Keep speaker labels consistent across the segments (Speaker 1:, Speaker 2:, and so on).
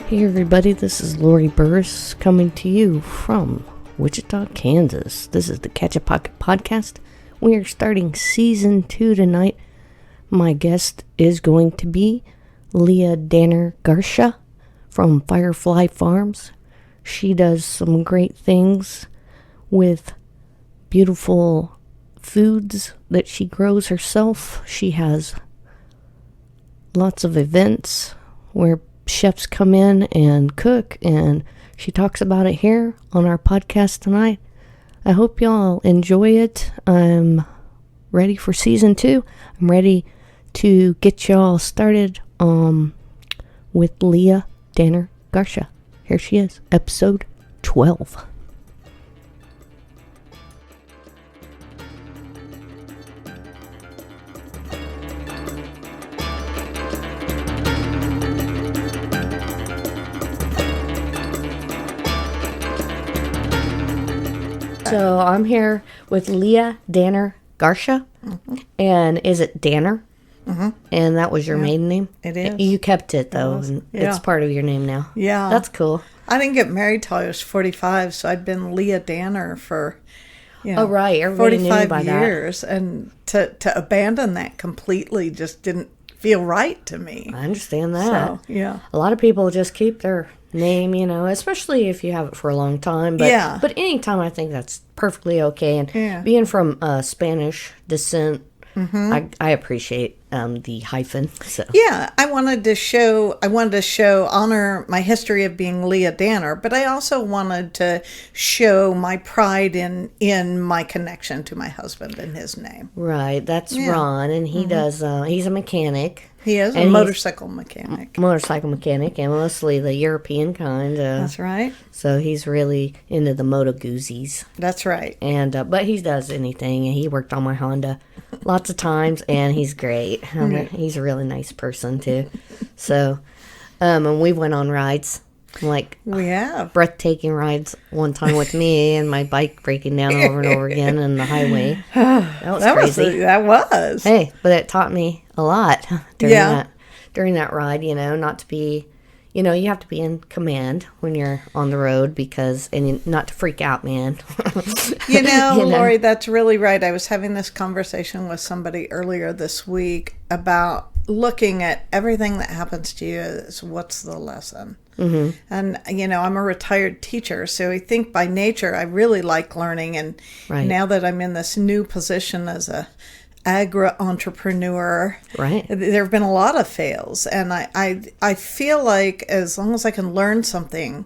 Speaker 1: Hey everybody, this is Lori Burris coming to you from Wichita, Kansas. This is the Catch a Pocket Podcast. We are starting Season 2 tonight. My guest is going to be Leah Dannar-Garcia from Firefly Farms. She does some great things with beautiful foods that she grows herself. She has lots of events where chefs come in and cook, and she talks about it here on our podcast tonight. I hope y'all enjoy it. I'm ready for Season 2. I'm ready to get y'all started with Leah Dannar-Garcia. Here she is, episode 12. So I'm here with Leah Dannar-Garcia, and is it Danner? Mm-hmm. And that was your maiden name?
Speaker 2: It is.
Speaker 1: You kept it, though. And it's part of your name now.
Speaker 2: Yeah.
Speaker 1: That's cool.
Speaker 2: I didn't get married till I was 45, so I'd been Leah Danner for,
Speaker 1: right. Everybody
Speaker 2: 45
Speaker 1: knew
Speaker 2: years.
Speaker 1: That.
Speaker 2: And to abandon that completely just didn't feel right to me.
Speaker 1: I understand that.
Speaker 2: So, yeah.
Speaker 1: A lot of people just keep their name, especially if you have it for a long time. But, but anytime, I think that's perfectly okay. And being from Spanish descent, I appreciate the hyphen. So.
Speaker 2: Yeah, I wanted to honor my history of being Leah Danner, but I also wanted to show my pride in my connection to my husband and his name.
Speaker 1: Right, that's Ron, and he does. He's a mechanic.
Speaker 2: He is a motorcycle mechanic.
Speaker 1: Motorcycle mechanic, and mostly the European kind.
Speaker 2: That's right.
Speaker 1: So he's really into the Moto Guzzi's.
Speaker 2: That's right.
Speaker 1: And but he does anything, and he worked on my Honda lots of times, and he's great. He's a really nice person too. So, and we went on rides, like
Speaker 2: we have
Speaker 1: breathtaking rides. One time with me and my bike breaking down over and over again on the highway. That was crazy.
Speaker 2: That was.
Speaker 1: Hey, but it taught me a lot during that ride. Not to be. You have to be in command when you're on the road and not to freak out, man.
Speaker 2: Lori, that's really right. I was having this conversation with somebody earlier this week about looking at everything that happens to you as what's the lesson. Mm-hmm. And, I'm a retired teacher, so I think by nature I really like learning. And now that I'm in this new position as a agri-entrepreneur, there have been a lot of fails, and I feel like as long as I can learn something,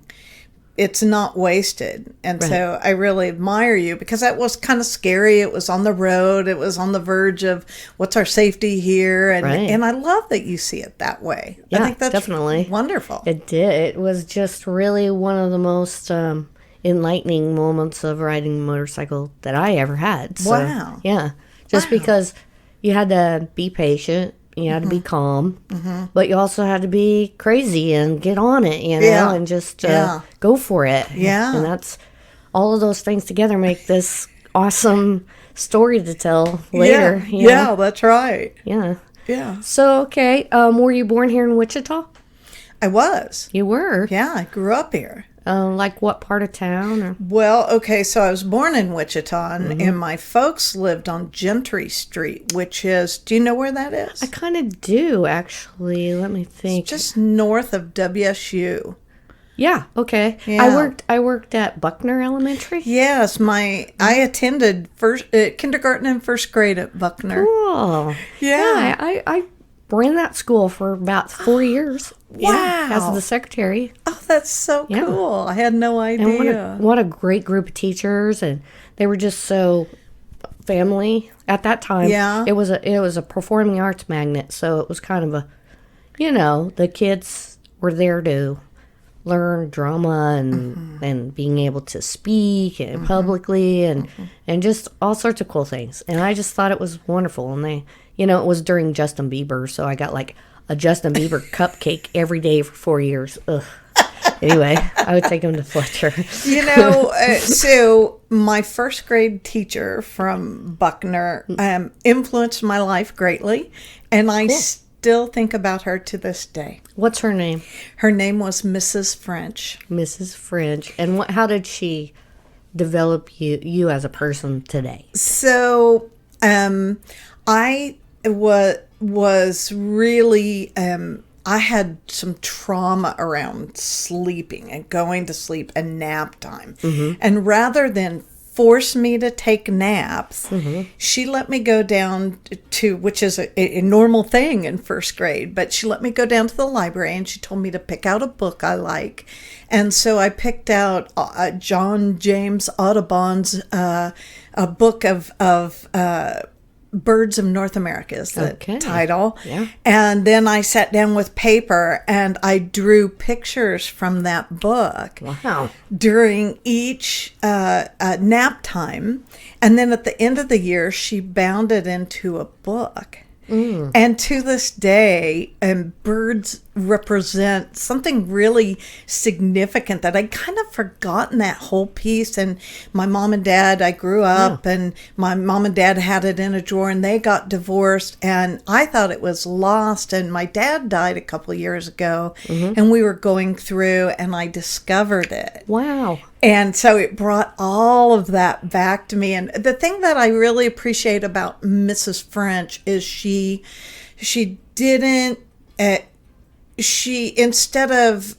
Speaker 2: it's not wasted. And so I really admire you, because that was kind of scary. It was on the road. It was on the verge of what's our safety here, and I love that you see it that way.
Speaker 1: Yeah,
Speaker 2: I think that's
Speaker 1: definitely
Speaker 2: wonderful.
Speaker 1: It did. It was just really one of the most enlightening moments of riding a motorcycle that I ever had. So,
Speaker 2: wow.
Speaker 1: Yeah. Just because you had to be patient, you had to be calm, but you also had to be crazy and get on it, and just go for it.
Speaker 2: Yeah.
Speaker 1: And that's all of those things together make this awesome story to tell later.
Speaker 2: Yeah, that's right.
Speaker 1: Yeah.
Speaker 2: Yeah.
Speaker 1: So, okay, were you born here in Wichita?
Speaker 2: I was.
Speaker 1: You were?
Speaker 2: Yeah, I grew up here.
Speaker 1: Like what part of town? Or?
Speaker 2: Well, okay, so I was born in Wichita, and my folks lived on Gentry Street, which is, do you know where that is?
Speaker 1: I kind of do, actually. Let me think.
Speaker 2: It's just north of WSU.
Speaker 1: Yeah, okay.
Speaker 2: Yeah.
Speaker 1: I worked at Buckner Elementary.
Speaker 2: Yes, I attended kindergarten and first grade at Buckner.
Speaker 1: Cool.
Speaker 2: Yeah.
Speaker 1: I ran that school for about 4 years.
Speaker 2: Wow.
Speaker 1: Yeah, as the secretary.
Speaker 2: Oh, that's so cool. I had no idea.
Speaker 1: And what a great group of teachers, and they were just so family at that time.
Speaker 2: Yeah.
Speaker 1: It was a performing arts magnet, so it was kind of a, the kids were there to learn drama and being able to speak and publicly and just all sorts of cool things. And I just thought it was wonderful. And they, it was during Justin Bieber, so I got like a Justin Bieber cupcake every day for 4 years. Ugh. Anyway, I would take him to Fletcher.
Speaker 2: So my first grade teacher from Buckner influenced my life greatly. And I still think about her to this day.
Speaker 1: What's her name?
Speaker 2: Her name was Mrs. French.
Speaker 1: Mrs. French. And how did she develop you as a person today?
Speaker 2: So, I was really, I had some trauma around sleeping and going to sleep and nap time. And rather than force me to take naps, she let me go down to, which is a normal thing in first grade, but she let me go down to the library and she told me to pick out a book I like. And so I picked out John James Audubon's a book of Birds of North America is the title. Yeah. And then I sat down with paper and I drew pictures from that book.
Speaker 1: Wow.
Speaker 2: During each nap time. And then at the end of the year, she bound it into a book. And to this day, birds represent something really significant that I'd kind of forgotten that whole piece. And my mom and dad, I grew up and my mom and dad had it in a drawer and they got divorced and I thought it was lost. And my dad died a couple of years ago and we were going through and I discovered it.
Speaker 1: Wow.
Speaker 2: And so it brought all of that back to me. And the thing that I really appreciate about Mrs. French is she didn't, instead of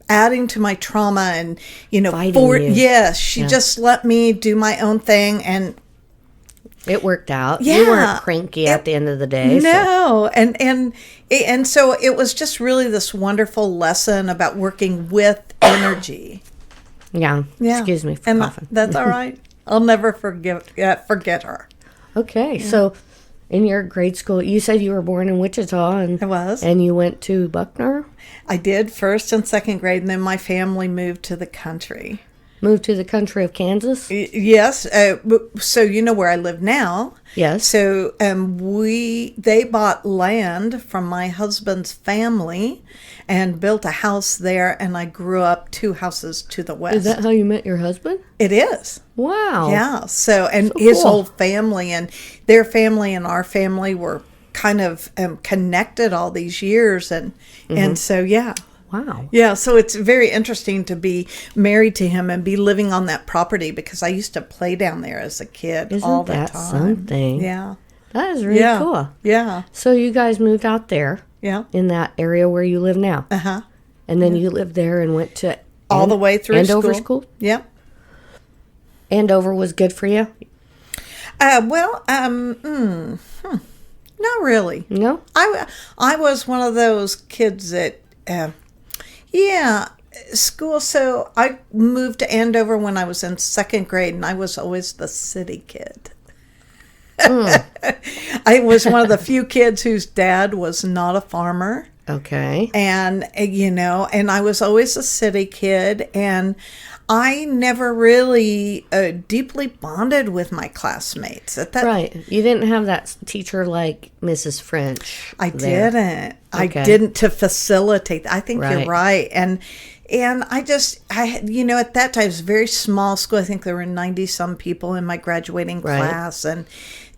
Speaker 2: adding to my trauma and, she just let me do my own thing. And
Speaker 1: it worked out. Yeah. You weren't cranky at the end of the day.
Speaker 2: No. So. And so it was just really this wonderful lesson about working with energy.
Speaker 1: Yeah. Excuse me for coughing.
Speaker 2: That's all right. I'll never forget her.
Speaker 1: Okay. Yeah. So in your grade school, you said you were born in Wichita. And
Speaker 2: I was.
Speaker 1: And you went to Buckner?
Speaker 2: I did, first and second grade, and then my family moved to the country.
Speaker 1: Moved to the country of Kansas?
Speaker 2: Yes. So you know where I live now.
Speaker 1: Yes.
Speaker 2: So they bought land from my husband's family and built a house there, and I grew up 2 houses to the west.
Speaker 1: Is that how you met your husband?
Speaker 2: It is.
Speaker 1: Wow.
Speaker 2: Yeah. So his whole family and their family and our family were kind of connected all these years, and so yeah.
Speaker 1: Wow.
Speaker 2: Yeah, so it's very interesting to be married to him and be living on that property because I used to play down there as a kid all the time.
Speaker 1: Isn't that something?
Speaker 2: Yeah.
Speaker 1: That is really cool.
Speaker 2: Yeah.
Speaker 1: So you guys moved out there.
Speaker 2: Yeah.
Speaker 1: In that area where you live now.
Speaker 2: Uh-huh.
Speaker 1: And then you lived there and went to
Speaker 2: all the way through
Speaker 1: Andover school?
Speaker 2: Yeah.
Speaker 1: Andover was good for you?
Speaker 2: Not really.
Speaker 1: No?
Speaker 2: I was one of those kids that school. So I moved to Andover when I was in second grade, and I was always the city kid. I was one of the few kids whose dad was not a farmer.
Speaker 1: Okay.
Speaker 2: And, and I was always a city kid, and I never really deeply bonded with my classmates.
Speaker 1: Right. You didn't have that teacher like Mrs. French.
Speaker 2: I didn't. Okay. I didn't to facilitate. I think you're right. And I at that time, it was a very small school. I think there were 90-some people in my graduating class. And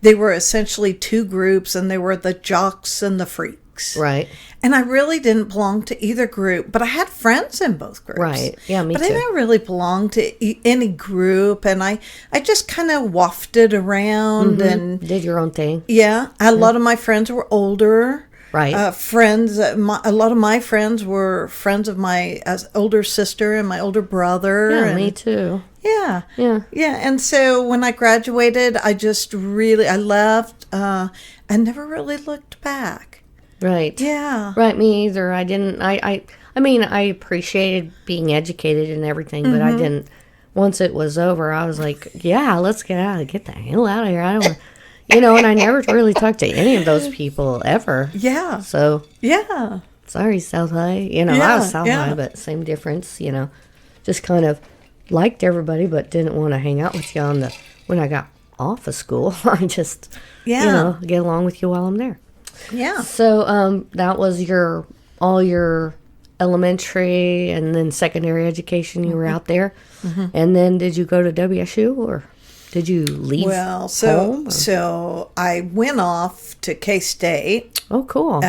Speaker 2: they were essentially 2 groups, and they were the jocks and the freaks.
Speaker 1: Right.
Speaker 2: And I really didn't belong to either group, but I had friends in both groups.
Speaker 1: Right. Yeah, me too.
Speaker 2: But I didn't really belong to any group, and I just kind of wafted around and
Speaker 1: did your own thing.
Speaker 2: Yeah. A lot of my friends were older.
Speaker 1: Right.
Speaker 2: A lot of my friends were friends of my older sister and my older brother.
Speaker 1: Yeah, me too.
Speaker 2: Yeah.
Speaker 1: Yeah.
Speaker 2: Yeah. And so when I graduated, I left and never really looked back.
Speaker 1: Right.
Speaker 2: Yeah.
Speaker 1: Right. Me either. I didn't. I mean, I appreciated being educated and everything, but I didn't. Once it was over, I was like, "Yeah, let's get the hell out of here." I don't. And I never really talked to any of those people ever.
Speaker 2: Yeah.
Speaker 1: So.
Speaker 2: Yeah.
Speaker 1: Sorry, South High. I was South High, but same difference. Just kind of liked everybody, but didn't want to hang out with you when I got off of school. I just, get along with you while I'm there.
Speaker 2: Yeah.
Speaker 1: So that was all your elementary and then secondary education. You were out there. And then did you go to WSU or? Did you leave
Speaker 2: Well,
Speaker 1: home?
Speaker 2: So I went off to K-State.
Speaker 1: Oh, cool.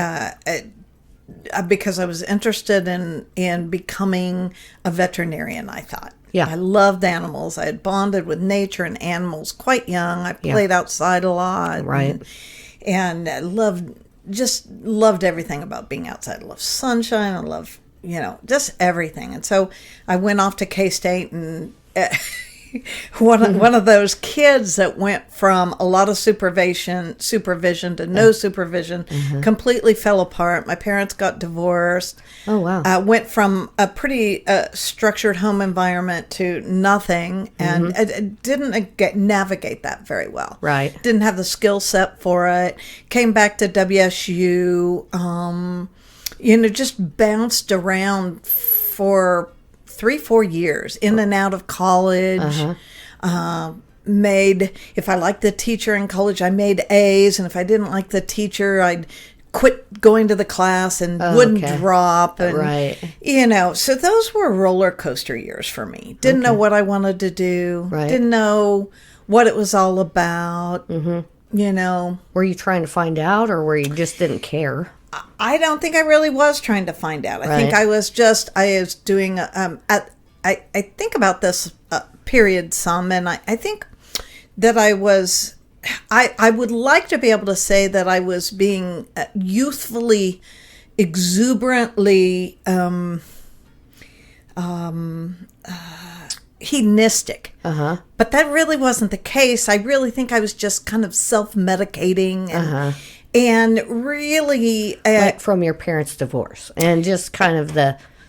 Speaker 2: Because I was interested in becoming a veterinarian, I thought.
Speaker 1: Yeah.
Speaker 2: I loved animals. I had bonded with nature and animals quite young. I played outside a lot.
Speaker 1: Right.
Speaker 2: And I loved everything about being outside. I love sunshine. I love, just everything. And so I went off to K-State and one of those kids that went from a lot of supervision to no supervision, completely fell apart. My parents got divorced.
Speaker 1: Oh, wow.
Speaker 2: Went from a pretty structured home environment to nothing, and didn't navigate that very well.
Speaker 1: Right.
Speaker 2: Didn't have the skill set for it. Came back to WSU, just bounced around for 3-4 years, in and out of college. If I liked the teacher in college, I made A's, and if I didn't like the teacher, I'd quit going to the class and wouldn't drop. And, so those were roller coaster years for me. Didn't know what I wanted to do.
Speaker 1: Right.
Speaker 2: Didn't know what it was all about. Were
Speaker 1: you trying to find out, or were you just didn't care?
Speaker 2: I don't think I really was trying to find out. I think I was doing, I think about this period some, and I think that I would like to be able to say that I was being youthfully, exuberantly, hedonistic. But that really wasn't the case. I really think I was just kind of self-medicating and really...
Speaker 1: like from your parents' divorce and just kind of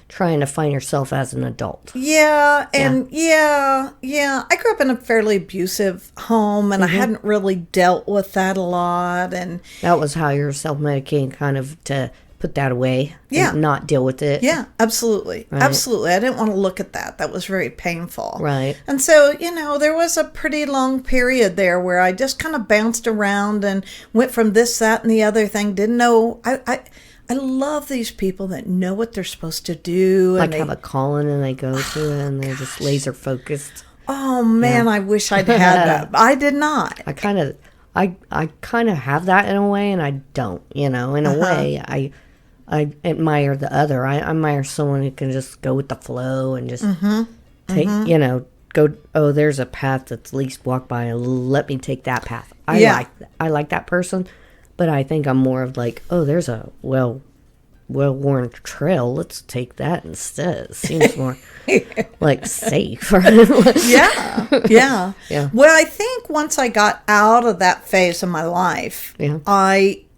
Speaker 1: trying to find yourself as an adult.
Speaker 2: Yeah. I grew up in a fairly abusive home, and I hadn't really dealt with that a lot. And
Speaker 1: that was how you're self-medicating, kind of to put that away and not deal with it.
Speaker 2: Yeah, absolutely.
Speaker 1: Right.
Speaker 2: Absolutely. I didn't want to look at that. That was very painful.
Speaker 1: Right.
Speaker 2: And so, there was a pretty long period there where I just kind of bounced around and went from this, that, and the other thing. Didn't know. I love these people that know what they're supposed to do.
Speaker 1: Like have a calling and they go to it and they're just laser focused.
Speaker 2: Oh, man, I wish I'd had that. I did not.
Speaker 1: I kind of have that in a way, and I don't, in a way. I admire the other. I admire someone who can just go with the flow and just take, go, oh, there's a path that's least walked by. Let me take that path. I like that person, but I think I'm more of like, oh, there's a well-worn trail. Let's take that instead. It seems more like safe.
Speaker 2: Yeah. Well, I think once I got out of that phase of my life,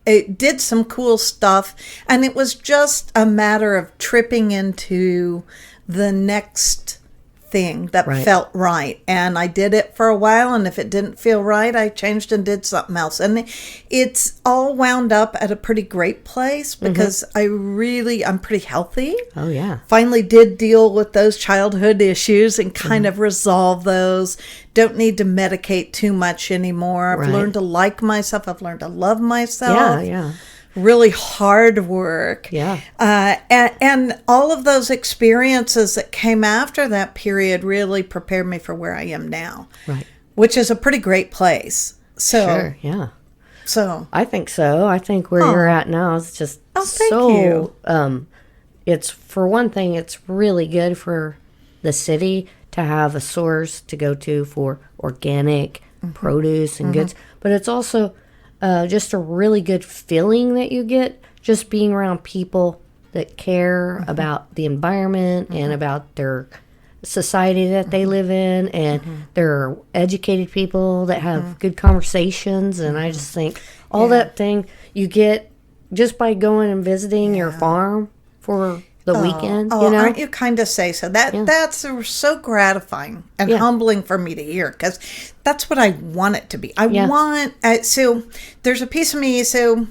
Speaker 2: it did some cool stuff, and it was just a matter of tripping into the next thing that felt right. And I did it for a while, and if it didn't feel right, I changed and did something else. And it's all wound up at a pretty great place because I'm pretty healthy.
Speaker 1: Oh, yeah.
Speaker 2: Finally did deal with those childhood issues and kind of resolve those. Don't need to medicate too much anymore. I've learned to like myself. I've learned to love myself.
Speaker 1: Yeah.
Speaker 2: Really hard work.
Speaker 1: Yeah.
Speaker 2: And all of those experiences that came after that period really prepared me for where I am now. Right. Which is a pretty great place. So,
Speaker 1: sure, yeah.
Speaker 2: So.
Speaker 1: I think so. I think where you're at now is just
Speaker 2: thank you.
Speaker 1: It's, for one thing, it's really good for the city to have a source to go to for organic produce and goods. But it's also just a really good feeling that you get just being around people that care about the environment and about their society that they live in, and they're educated people that have good conversations. And I just think all that thing you get just by going and visiting your farm for the weekend.
Speaker 2: Aren't you kind of say so? That's so gratifying and humbling for me to hear, because that's what I want it to be. I want, so there's a piece of me, so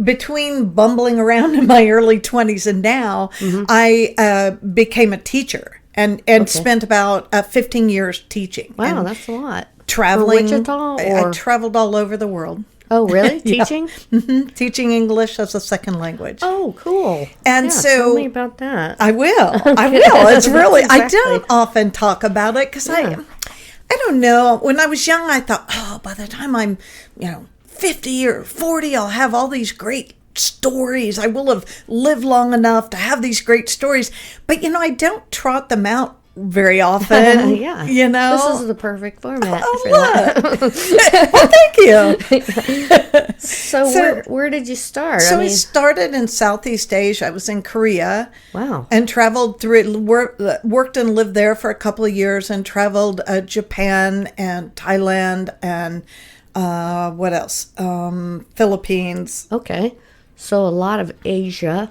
Speaker 2: between bumbling around in my early 20s and now, I became a teacher and spent about 15 years teaching.
Speaker 1: Wow, that's a lot.
Speaker 2: Traveling.
Speaker 1: For Wichita?
Speaker 2: I traveled all over the world.
Speaker 1: Oh, really? Teaching?
Speaker 2: Teaching English as a second language.
Speaker 1: Oh, cool.
Speaker 2: And so
Speaker 1: tell me about that.
Speaker 2: I will. I will. It's really, exactly. I don't often talk about it because I don't know. When I was young, I thought, by the time I'm, 50 or 40, I'll have all these great stories. I will have lived long enough to have these great stories. But, I don't trot them out very often.
Speaker 1: Yeah.
Speaker 2: This
Speaker 1: is the perfect format for
Speaker 2: that. Well, thank you.
Speaker 1: So where did you start?
Speaker 2: So I started in Southeast Asia. I was in Korea.
Speaker 1: Wow.
Speaker 2: And traveled through, worked and lived there for a couple of years, and traveled Japan and Thailand and what else? Philippines.
Speaker 1: Okay. So a lot of Asia.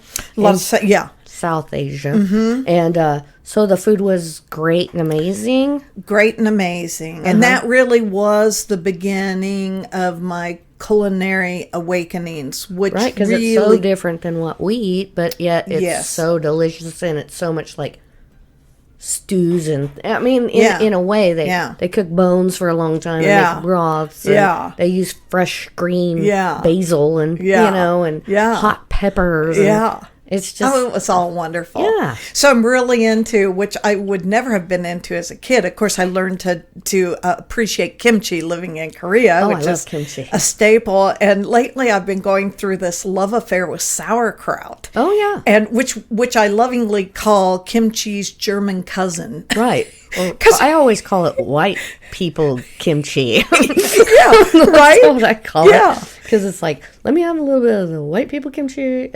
Speaker 1: South Asia.
Speaker 2: Mm-hmm.
Speaker 1: And so the food was great and amazing?
Speaker 2: Great and amazing. And that really was the beginning of my culinary awakenings, which
Speaker 1: right, because it's so different than what we eat, but yet it's so delicious, and it's so much like stews, and I mean, in a way, they cook bones for a long time, and make broths, and they use fresh green basil, and and hot peppers, it's just
Speaker 2: it was all wonderful.
Speaker 1: Yeah.
Speaker 2: So I'm really into, which I would never have been into as a kid. Of course, I learned to appreciate kimchi living in Korea, which is
Speaker 1: kimchi.
Speaker 2: A staple. And lately, I've been going through this love affair with sauerkraut.
Speaker 1: Oh yeah,
Speaker 2: and which I lovingly call kimchi's German cousin.
Speaker 1: Right. Well, I always call it white people kimchi.
Speaker 2: Right.
Speaker 1: That's what I call it. Because it's like, let me have a little bit of the white people kimchi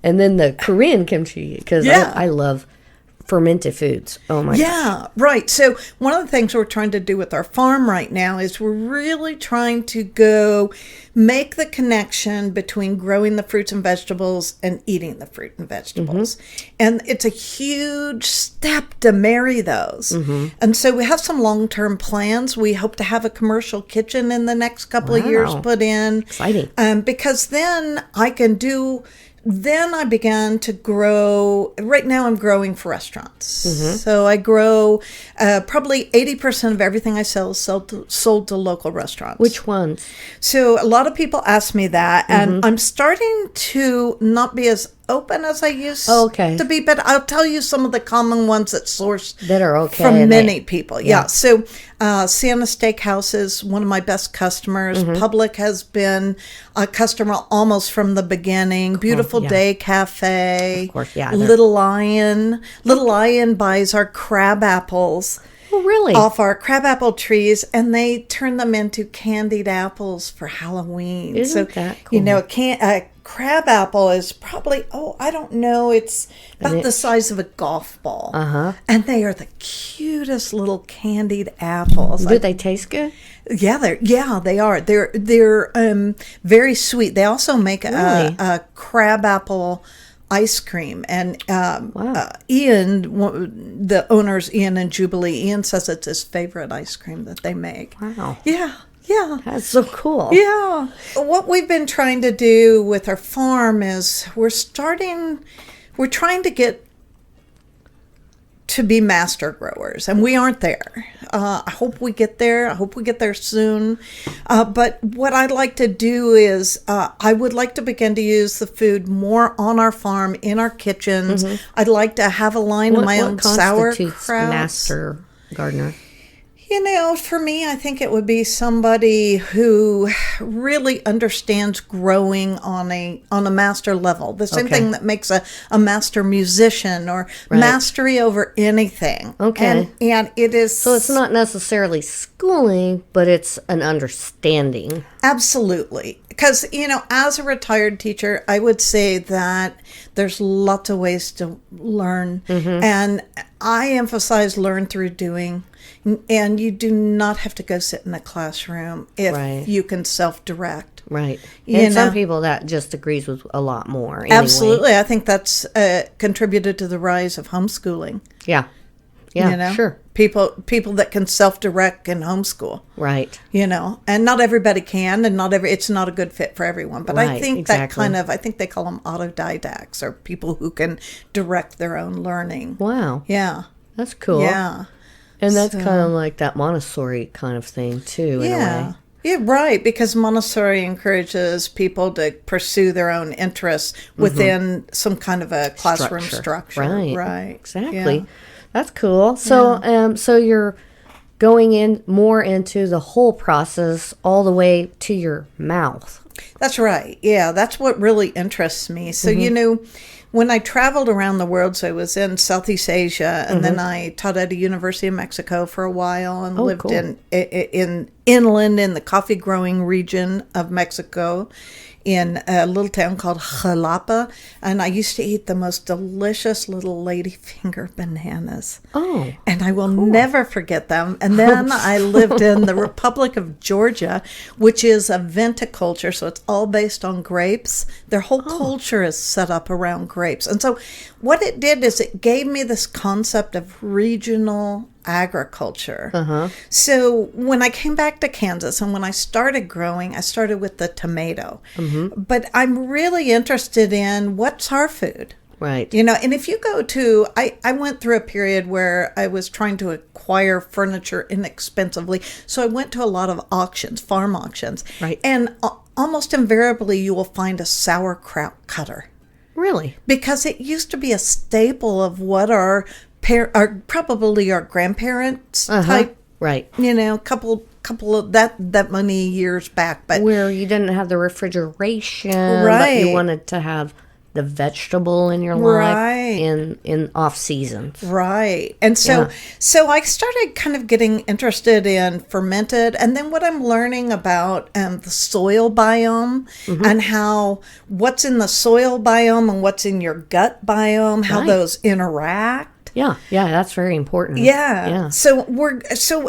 Speaker 1: and then the Korean kimchi, because I love fermented foods. Oh my gosh.
Speaker 2: Right. So one of the things we're trying to do with our farm right now is we're really trying to go make the connection between growing the fruits and vegetables and eating the fruit and vegetables. Mm-hmm. And it's a huge step to marry those. Mm-hmm. And so we have some long-term plans. We hope to have a commercial kitchen in the next couple of years put in.
Speaker 1: Exciting.
Speaker 2: Because then I began to grow. Right now I'm growing for restaurants. Mm-hmm. So I grow probably 80% of everything I sell is sold to local restaurants.
Speaker 1: Which ones?
Speaker 2: So a lot of people ask me that, and I'm starting to not be as open as I used to be, but I'll tell you some of the common ones that source
Speaker 1: that are okay
Speaker 2: from many people. Yeah. So Sienna Steakhouse is one of my best customers. Public has been a customer almost from the beginning. Beautiful Day Cafe.
Speaker 1: Of course,
Speaker 2: Little Lion. Little Lion buys our crab apples.
Speaker 1: Oh, really?
Speaker 2: Off our crabapple trees, and they turn them into candied apples for Halloween.
Speaker 1: Isn't that cool?
Speaker 2: A crab apple is probably, I don't know, it's about the size of a golf ball.
Speaker 1: Uh-huh.
Speaker 2: And they are the cutest little candied apples.
Speaker 1: Do they taste good?
Speaker 2: Yeah, they are. They're very sweet. They also make a crab apple ice cream, and Ian, the owners, Ian and Jubilee, Ian says it's his favorite ice cream that they make.
Speaker 1: Wow.
Speaker 2: Yeah.
Speaker 1: That's so cool.
Speaker 2: Yeah. What we've been trying to do with our farm is we're trying to get to be master growers, and we aren't there. I hope we get there. I hope we get there soon. But what I'd like to do is I would like to begin to use the food more on our farm, in our kitchens. Mm-hmm. I'd like to have a line of my own sauerkraut.
Speaker 1: Master gardener?
Speaker 2: For me, I think it would be somebody who really understands growing on a master level. The same thing that makes a master musician, or mastery over anything.
Speaker 1: Okay.
Speaker 2: And it is...
Speaker 1: So it's not necessarily schooling, but it's an understanding.
Speaker 2: Absolutely. Because, as a retired teacher, I would say that there's lots of ways to learn. Mm-hmm. And I emphasize learn through doing. And you do not have to go sit in a classroom if you can self-direct.
Speaker 1: Right. And some people, that just agrees with a lot more. Anyway.
Speaker 2: Absolutely. I think that's contributed to the rise of homeschooling.
Speaker 1: Yeah. Yeah, sure.
Speaker 2: People that can self-direct and homeschool.
Speaker 1: Right.
Speaker 2: And not everybody can, and it's not a good fit for everyone. But I think I think they call them autodidacts, or people who can direct their own learning.
Speaker 1: Wow.
Speaker 2: Yeah.
Speaker 1: That's cool.
Speaker 2: Yeah.
Speaker 1: And that's kind of like that Montessori kind of thing, too, in a way.
Speaker 2: Yeah, right, because Montessori encourages people to pursue their own interests within some kind of a classroom structure.
Speaker 1: Right.
Speaker 2: Right.
Speaker 1: Exactly. Yeah. That's cool. So, so you're going in more into the whole process all the way to your mouth.
Speaker 2: That's right. Yeah, that's what really interests me. So, when I traveled around the world, so I was in Southeast Asia, and then I taught at a university in Mexico for a while, and lived
Speaker 1: cool.
Speaker 2: in inland in the coffee growing region of Mexico, in a little town called Jalapa, and I used to eat the most delicious little ladyfinger bananas.
Speaker 1: Oh,
Speaker 2: and I will never forget them. And then I lived in the Republic of Georgia, which is a viticulture, so it's all based on grapes. Their whole culture is set up around grapes. And so what it did is it gave me this concept of regional agriculture. So when I came back to Kansas and when I started growing, I started with the tomato. But I'm really interested in what's our food.
Speaker 1: right.
Speaker 2: And if you go to, I went through a period where I was trying to acquire furniture inexpensively. So I went to a lot of auctions, farm auctions.
Speaker 1: Right.
Speaker 2: And almost invariably you will find a sauerkraut cutter.
Speaker 1: Really?
Speaker 2: Because it used to be a staple of what probably our grandparents type,
Speaker 1: Right.
Speaker 2: couple of that many years back, but
Speaker 1: Where you didn't have the refrigeration,
Speaker 2: Right.
Speaker 1: but you wanted to have the vegetable in your life
Speaker 2: Right.
Speaker 1: in off seasons.
Speaker 2: right. And so I started kind of getting interested in fermented, and then what I'm learning about the soil biome and how what's in the soil biome and what's in your gut biome, how
Speaker 1: Right.
Speaker 2: those interact.
Speaker 1: Yeah, that's very important.
Speaker 2: Yeah. So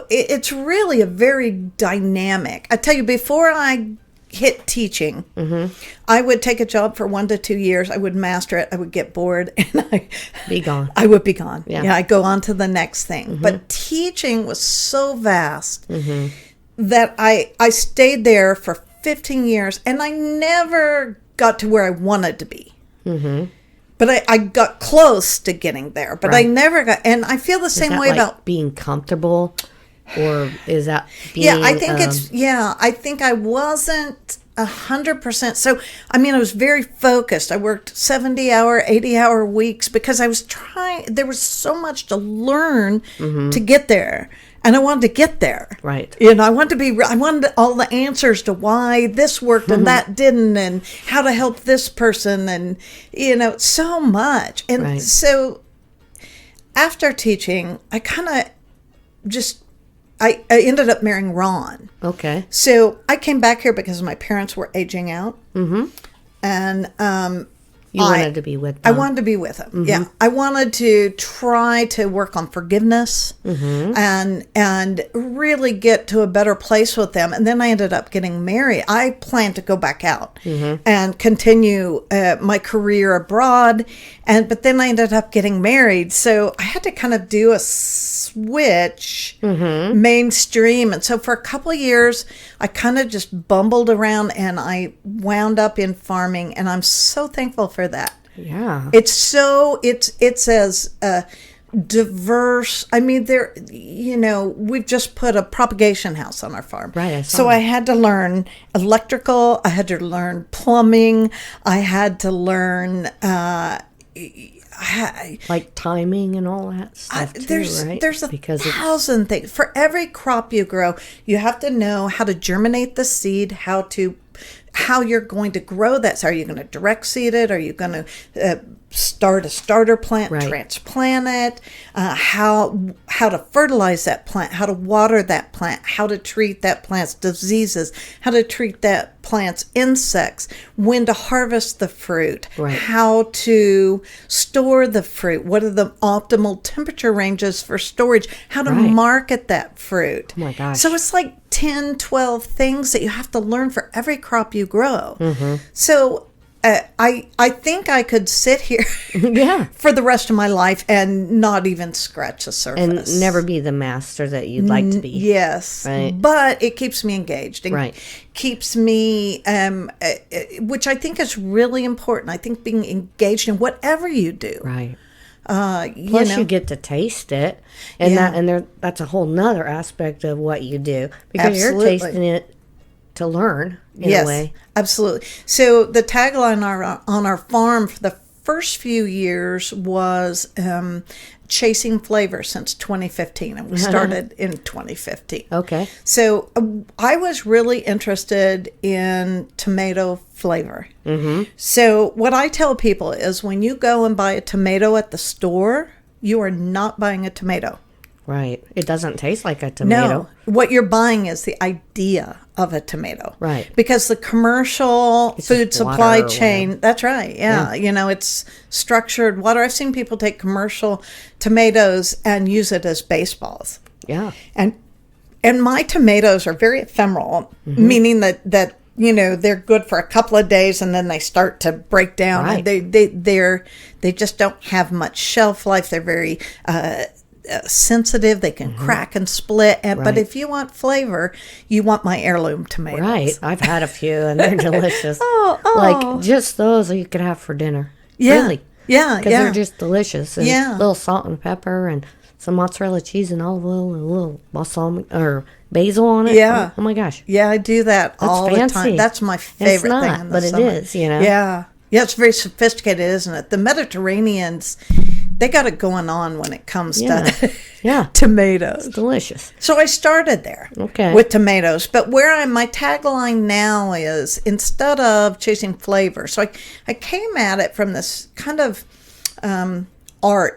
Speaker 2: it's really a very dynamic. I tell you, before I hit teaching, I would take a job for 1 to 2 years. I would master it. I would get bored, and
Speaker 1: Be gone.
Speaker 2: I would be gone.
Speaker 1: Yeah.
Speaker 2: I'd go on to the next thing. But teaching was so vast that I stayed there for 15 years, and I never got to where I wanted to be. But I got close to getting there, but I never got, and I feel the same way about
Speaker 1: being comfortable, or is that being...
Speaker 2: I think I think I wasn't 100%. So, I was very focused. I worked 70-hour, 80-hour weeks because I was there was so much to learn to get there. And I wanted to get there.
Speaker 1: Right.
Speaker 2: I wanted all the answers to why this worked and that didn't, and how to help this person, and, so much. And so after teaching, I kind of I ended up marrying Ron.
Speaker 1: Okay.
Speaker 2: So I came back here because my parents were aging out. And
Speaker 1: You wanted to be with them.
Speaker 2: I wanted to be with him. Yeah. I wanted to try to work on forgiveness and really get to a better place with them. And then I ended up getting married. I planned to go back out and continue my career abroad. But then I ended up getting married. So I had to kind of do a switch mainstream. And so for a couple of years, I kind of just bumbled around and I wound up in farming. And I'm so thankful for that.
Speaker 1: Yeah.
Speaker 2: It's as diverse. We've just put a propagation house on our farm.
Speaker 1: Right.
Speaker 2: So I had to learn electrical. I had to learn plumbing. I had to learn,
Speaker 1: like timing and all that stuff right?
Speaker 2: There's 1,000 things. For every crop you grow, you have to know how to germinate the seed, how you're going to grow that. So are you going to direct seed it? Are you going to start a starter plant, transplant it? How to fertilize that plant? How to water that plant? How to treat that plant's diseases? How to treat that plant's insects? When to harvest the fruit? How to store the fruit? What are the optimal temperature ranges for storage? How to market that fruit?
Speaker 1: Oh my gosh.
Speaker 2: So it's like 10, 12 things that you have to learn for every crop you grow. So I think I could sit here for the rest of my life and not even scratch the surface.
Speaker 1: And never be the master that you'd like to be.
Speaker 2: Yes.
Speaker 1: Right.
Speaker 2: But it keeps me engaged. And keeps me, which I think is really important. I think being engaged in whatever you do.
Speaker 1: Right. Plus you get to taste it, and that's a whole nother aspect of what you do, because you're tasting it to learn in a way.
Speaker 2: Absolutely. So the tagline on our farm for the first few years was chasing flavor since 2015, and we started in 2015.
Speaker 1: Okay.
Speaker 2: So I was really interested in tomato flavor. So what I tell people is when you go and buy a tomato at the store, you are not buying a tomato.
Speaker 1: Right. It doesn't taste like a tomato.
Speaker 2: No. What you're buying is the idea of a tomato.
Speaker 1: Right.
Speaker 2: Because the commercial food supply chain, that's right. Yeah. It's structured water. I've seen people take commercial tomatoes and use it as baseballs.
Speaker 1: Yeah.
Speaker 2: And my tomatoes are very ephemeral, meaning that they're good for a couple of days and then they start to break down.
Speaker 1: Right.
Speaker 2: And they just don't have much shelf life. They're very sensitive. They can crack and split. But if you want flavor, you want my heirloom tomatoes.
Speaker 1: Right. I've had a few and they're delicious. Like just those you could have for dinner.
Speaker 2: Yeah.
Speaker 1: Really.
Speaker 2: Yeah.
Speaker 1: Because they're just delicious. And
Speaker 2: Yeah.
Speaker 1: a little salt and pepper and some mozzarella cheese and olive oil and a little balsamic or basil on it.
Speaker 2: Yeah.
Speaker 1: Oh my gosh.
Speaker 2: Yeah, I do that all the time. That's my favorite thing in the summer.
Speaker 1: It is,
Speaker 2: Yeah. Yeah, it's very sophisticated, isn't it? The Mediterraneans, they got it going on when it comes to tomatoes.
Speaker 1: It's delicious.
Speaker 2: So I started there with tomatoes. But my tagline now is, instead of chasing flavor, so I came at it from this kind of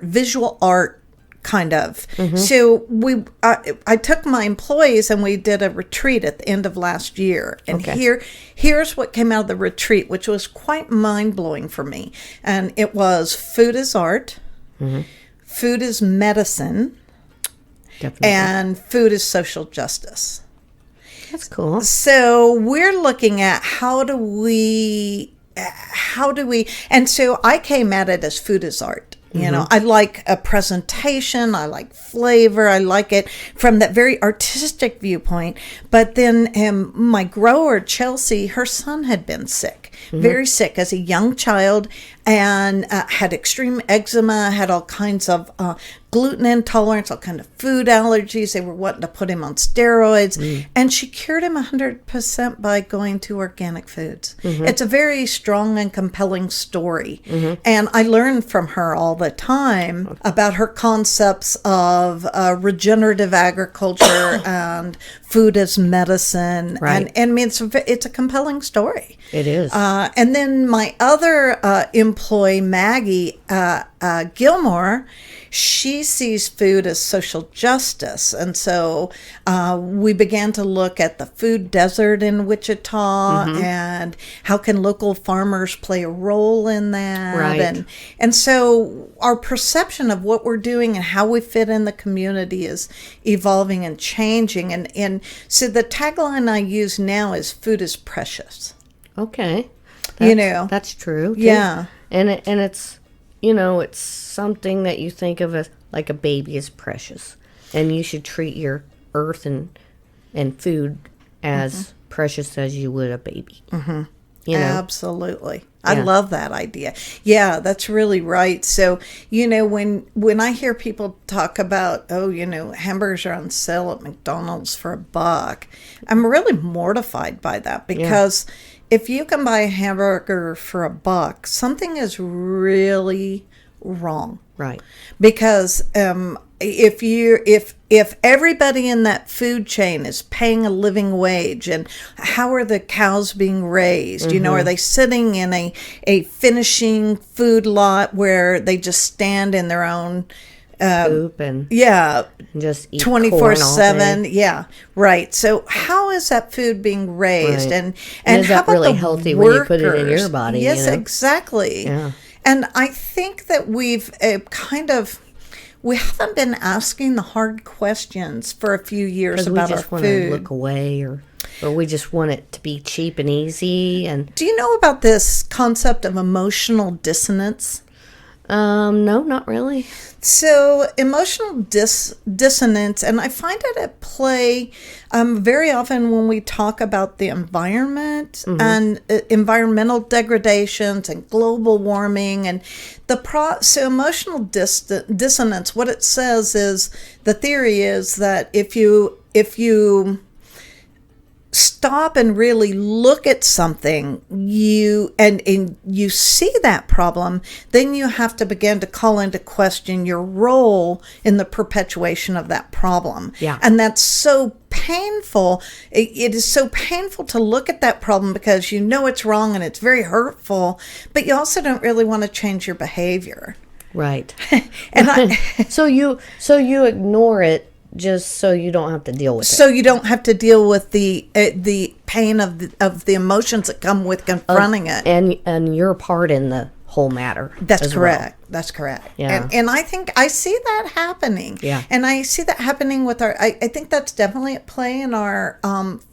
Speaker 2: visual art kind of. So I took my employees and we did a retreat at the end of last year. And here's what came out of the retreat, which was quite mind-blowing for me. And it was food is art, food is medicine, and food is social justice.
Speaker 1: That's cool.
Speaker 2: So we're looking at how do we, and so I came at it as food is art. I like a presentation. I like flavor. I like it from that very artistic viewpoint. But then my grower, Chelsea, her son had been sick, very sick as a young child, and had extreme eczema, had all kinds of gluten intolerance, all kind of food allergies. They were wanting to put him on steroids. And she cured him 100% by going to organic foods. It's a very strong and compelling story. And I learned from her all the time about her concepts of regenerative agriculture and food as medicine.
Speaker 1: Right.
Speaker 2: And I mean, it's a compelling story.
Speaker 1: It is.
Speaker 2: And then my other employee, Maggie Gilmore, she sees food as social justice. And so we began to look at the food desert in Wichita and how can local farmers play a role in that.
Speaker 1: Right.
Speaker 2: And so our perception of what we're doing and how we fit in the community is evolving and changing. And so the tagline I use now is food is precious.
Speaker 1: Okay.
Speaker 2: That's
Speaker 1: true. Too.
Speaker 2: Yeah.
Speaker 1: And it's, it's something that you think of as like a baby is precious. And you should treat your earth and food as precious as you would a baby.
Speaker 2: Absolutely. I love that idea. Yeah, that's really right. So, when I hear people talk about, hamburgers are on sale at McDonald's for $1, I'm really mortified by that because if you can buy a hamburger for $1, something is really wrong.
Speaker 1: Right.
Speaker 2: Because if everybody in that food chain is paying a living wage, and how are the cows being raised? Are they sitting in a finishing food lot where they just stand in their own
Speaker 1: poop and just eat
Speaker 2: 24/7? Yeah, right. So how is that food being raised?
Speaker 1: Right.
Speaker 2: And
Speaker 1: is
Speaker 2: how
Speaker 1: that
Speaker 2: about
Speaker 1: really
Speaker 2: the
Speaker 1: healthy
Speaker 2: workers?
Speaker 1: when you put it in your body?
Speaker 2: Yes, exactly.
Speaker 1: Yeah.
Speaker 2: And I think that we've we haven't been asking the hard questions for a few years about our food.
Speaker 1: We just want to look away, or we just want it to be cheap and easy. And
Speaker 2: do you know about this concept of emotional dissonance?
Speaker 1: No, not really.
Speaker 2: So emotional dissonance, and I find it at play very often when we talk about the environment and environmental degradations and global warming and so emotional dissonance. What it says is, the theory is that if you stop and really look at something, and you see that problem, then you have to begin to call into question your role in the perpetuation of that problem.
Speaker 1: Yeah.
Speaker 2: And that's so painful. It is so painful to look at that problem because you know it's wrong and it's very hurtful, but you also don't really want to change your behavior.
Speaker 1: Right.
Speaker 2: And
Speaker 1: so you ignore it just so you don't have to deal with it.
Speaker 2: So you don't have to deal with the pain of the emotions that come with confronting it,
Speaker 1: and your part in the whole matter.
Speaker 2: That's correct.
Speaker 1: Well.
Speaker 2: That's correct.
Speaker 1: Yeah.
Speaker 2: And I think I see that happening.
Speaker 1: Yeah.
Speaker 2: And I see that happening with I think that's definitely at play in our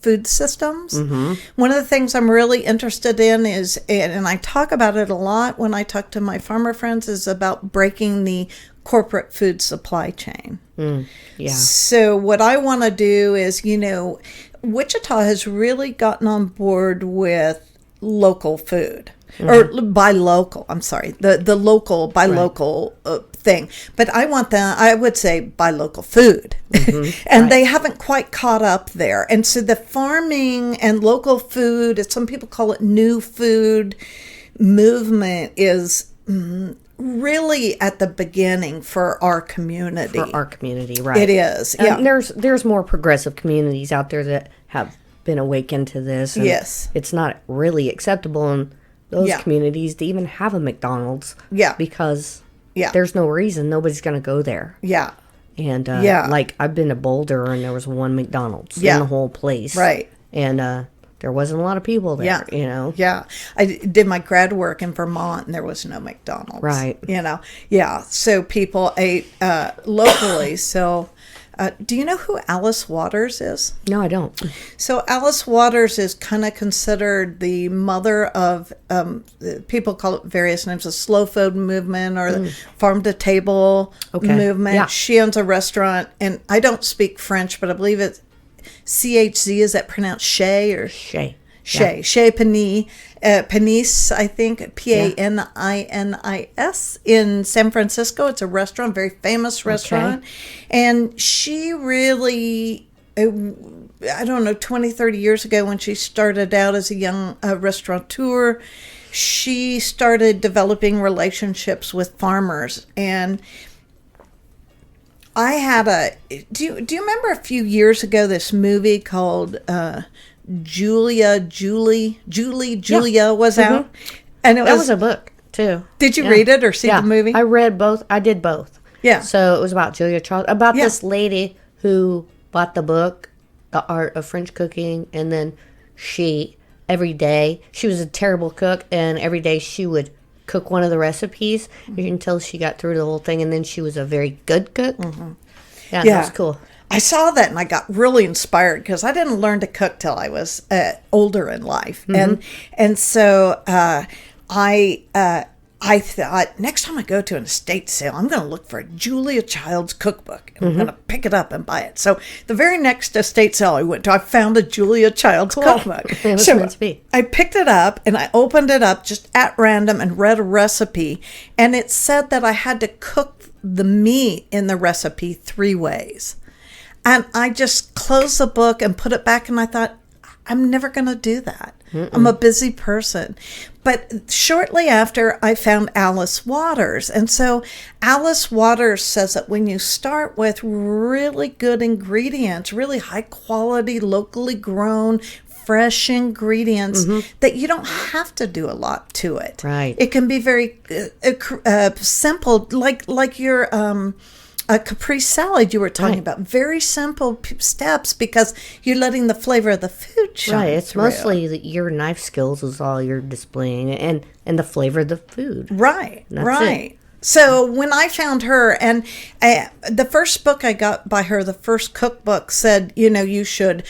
Speaker 2: food systems. Mm-hmm. One of the things I'm really interested in is, and I talk about it a lot when I talk to my farmer friends, is about breaking the corporate food supply chain.
Speaker 1: Yeah.
Speaker 2: So what I want to do is, Wichita has really gotten on board with local food. Or buy local. I'm sorry, the local buy local thing. But I would say buy local food, and they haven't quite caught up there. And so the farming and local food, some people call it new food movement, is really at the beginning for our community.
Speaker 1: Right?
Speaker 2: It is. Yeah.
Speaker 1: And there's more progressive communities out there that have been awakened to this. And
Speaker 2: yes.
Speaker 1: It's not really acceptable in those communities to even have a McDonald's.
Speaker 2: Yeah.
Speaker 1: Because there's no reason. Nobody's going to go there.
Speaker 2: Yeah.
Speaker 1: And like I've been to Boulder and there was one McDonald's in the whole place.
Speaker 2: Right.
Speaker 1: And there wasn't a lot of people there,
Speaker 2: Yeah. I did my grad work in Vermont and there was no McDonald's.
Speaker 1: Right.
Speaker 2: Yeah. So people ate locally. So do you know who Alice Waters is?
Speaker 1: No, I don't.
Speaker 2: So Alice Waters is kind of considered the mother of, people call it various names, the slow food movement or the farm-to-table movement. Yeah. She owns a restaurant, and I don't speak French, but I believe it's CHZ. Is that pronounced Chez or
Speaker 1: Chez?
Speaker 2: Chez Panisse, I think, Paninis in San Francisco. It's a restaurant, very famous restaurant. Okay. And she really, 20, 30 years ago when she started out as a young restaurateur, she started developing relationships with farmers. And I had do you remember a few years ago this movie called Julia was out, and it
Speaker 1: was a book too.
Speaker 2: Did you read it or see the movie?
Speaker 1: I read both. I did both.
Speaker 2: Yeah.
Speaker 1: So it was about Julia Child, about this lady who bought the book, The Art of French Cooking, and then every day she was a terrible cook, and every day she would cook one of the recipes until she got through the whole thing, and then she was a very good cook. Mm-hmm. Yeah, that was cool.
Speaker 2: I saw that and I got really inspired because I didn't learn to cook till I was older in life. Mm-hmm. And so I thought, next time I go to an estate sale, I'm going to look for a Julia Child's cookbook. And I'm going to pick it up and buy it. So the very next estate sale I went to, I found a Julia Child's cookbook.
Speaker 1: So meant to be.
Speaker 2: I picked it up and I opened it up just at random and read a recipe. And it said that I had to cook the meat in the recipe 3 ways. And I just closed the book and put it back, and I thought, I'm never going to do that. I'm a busy person. But shortly after, I found Alice Waters. And so Alice Waters says that when you start with really good ingredients, really high quality, locally grown, fresh ingredients, that you don't have to do a lot to it.
Speaker 1: Right.
Speaker 2: It can be very simple, like your a caprese salad you were talking about. Very simple steps because you're letting the flavor of the food shine.
Speaker 1: Right. It's mostly your knife skills is all you're displaying, and the flavor of the food.
Speaker 2: Right.
Speaker 1: That's it.
Speaker 2: So when I found her, and the first book I got by her, the first cookbook, said, you should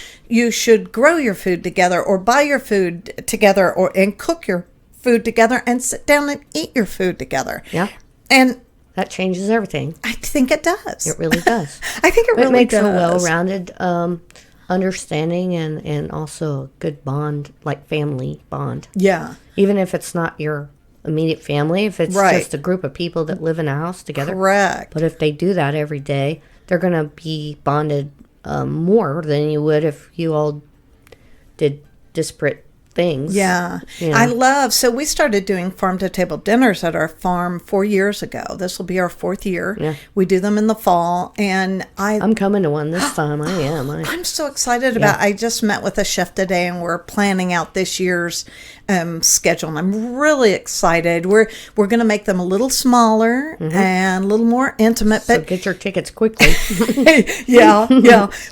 Speaker 2: grow your food together, or buy your food together, and cook your food together, and sit down and eat your food together.
Speaker 1: Yeah.
Speaker 2: And
Speaker 1: that changes everything.
Speaker 2: I think it does.
Speaker 1: It really does.
Speaker 2: I think it really
Speaker 1: makes
Speaker 2: does.
Speaker 1: a well-rounded understanding and also a good bond, like family bond.
Speaker 2: Yeah.
Speaker 1: Even if it's not your immediate family, if it's just a group of people that live in a house together.
Speaker 2: Correct.
Speaker 1: But if they do that every day, they're going to be bonded more than you would if you all did disparate things.
Speaker 2: Yeah. So we started doing farm-to-table dinners at our farm 4 years ago. This will be our 4th year. Yeah. We do them in the fall, and I'm
Speaker 1: coming to one this time. I am.
Speaker 2: I'm so excited about I just met with a chef today, and we're planning out this year's schedule, and I'm really excited. We're going to make them a little smaller and a little more intimate.
Speaker 1: So get your tickets quickly.
Speaker 2: yeah.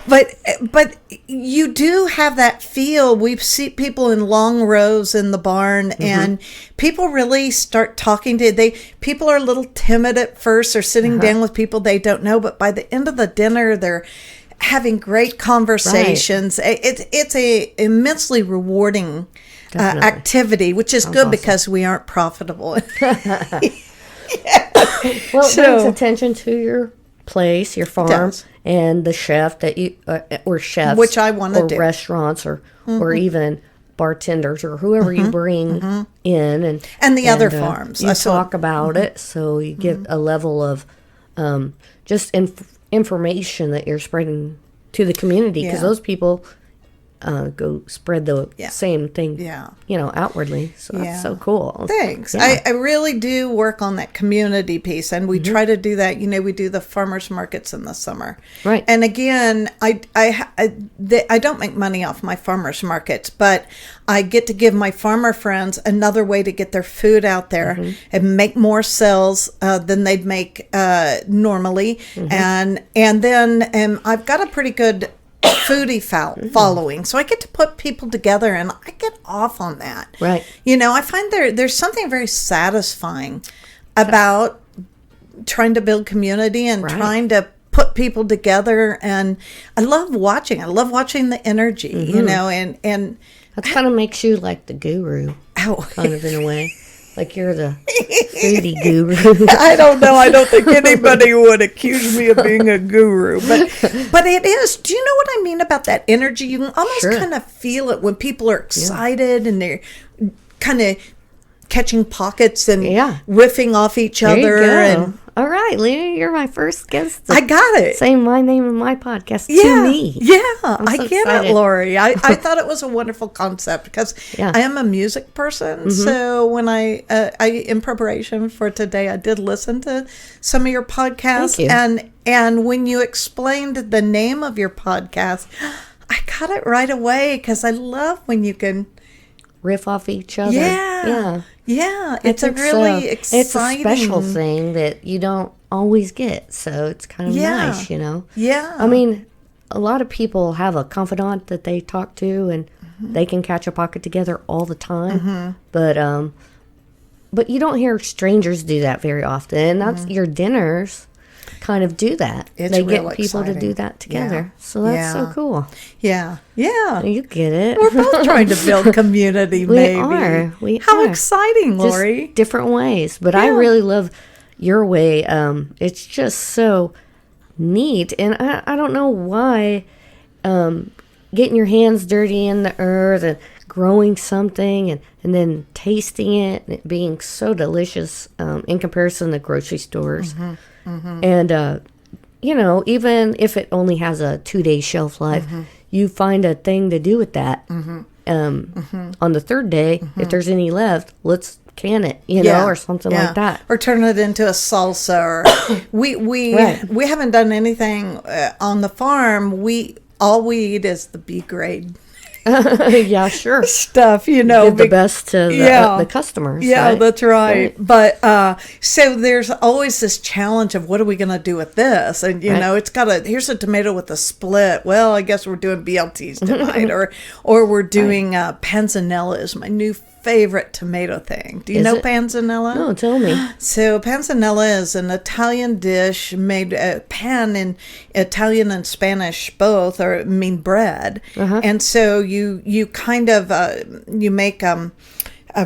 Speaker 2: But you do have that feel. We see people in long rows in the barn, and people really start talking to people are a little timid at first. They're sitting down with people they don't know, but by the end of the dinner, they're having great conversations. Right. It's a immensely rewarding activity, which is good because we aren't profitable.
Speaker 1: Well, it brings attention to your place, your farm, and the chef that you or chefs,
Speaker 2: which I want to do,
Speaker 1: restaurants or even bartenders or whoever you bring in,
Speaker 2: and the other farms.
Speaker 1: You talk about it, so you get a level of just information that you're spreading to the community, because those people go spread the same thing, outwardly. So that's so cool.
Speaker 2: Thanks. Yeah. I really do work on that community piece, and we try to do that. We do the farmers markets in the summer,
Speaker 1: right?
Speaker 2: And again, I don't make money off my farmers markets, but I get to give my farmer friends another way to get their food out there and make more sales than they'd make normally, and then I've got a pretty good foodie following, so I get to put people together, and I get off on that.
Speaker 1: Right.
Speaker 2: I find there's something very satisfying about trying to build community and trying to put people together, and I love watching the energy, and
Speaker 1: that kind of makes you like the guru, kind of, in a way. Like you're the foodie guru.
Speaker 2: I don't know. I don't think anybody would accuse me of being a guru, but it is. Do you know what I mean about that energy? You can almost kind of feel it when people are excited and they're kind of catching pockets and riffing off each other. And
Speaker 1: all right, Leah, you're my first guest.
Speaker 2: I got it.
Speaker 1: Saying my name in my podcast to me.
Speaker 2: Yeah, I get it, Lori. I thought it was a wonderful concept because I am a music person. So when I in preparation for today, I did listen to some of your podcasts.
Speaker 1: Thank you.
Speaker 2: And when you explained the name of your podcast, I got it right away because I love when you can
Speaker 1: riff off each other.
Speaker 2: Yeah, it's a really exciting...
Speaker 1: It's a special thing that you don't always get, so it's kind of nice,
Speaker 2: Yeah.
Speaker 1: I mean, a lot of people have a confidant that they talk to, and they can catch a pocket together all the time, but you don't hear strangers do that very often, and that's your dinners kind of do that. They get people to do that together. So that's so cool.
Speaker 2: Yeah.
Speaker 1: You get it.
Speaker 2: We're both trying to build community, maybe.
Speaker 1: We are.
Speaker 2: How exciting, Lori.
Speaker 1: Just different ways. But I really love your way. It's just so neat. And I don't know why getting your hands dirty in the earth and growing something and then tasting it and it being so delicious in comparison to grocery stores. And, even if it only has a 2-day shelf life, you find a thing to do with that. On the third day, if there's any left, let's can it, or something like that.
Speaker 2: Or turn it into a salsa. Or we haven't done anything on the farm. All we eat is the B grade. Stuff,
Speaker 1: Give the best to the customers.
Speaker 2: Yeah, right? That's right. But so there's always this challenge of what are we going to do with this? And it's got here's a tomato with a split. Well, I guess we're doing BLTs tonight, or we're doing panzanella is my new favorite tomato thing. Do you know panzanella?
Speaker 1: No, tell me.
Speaker 2: So panzanella is an Italian dish made pan in Italian and Spanish both mean bread, and so you kind of you make a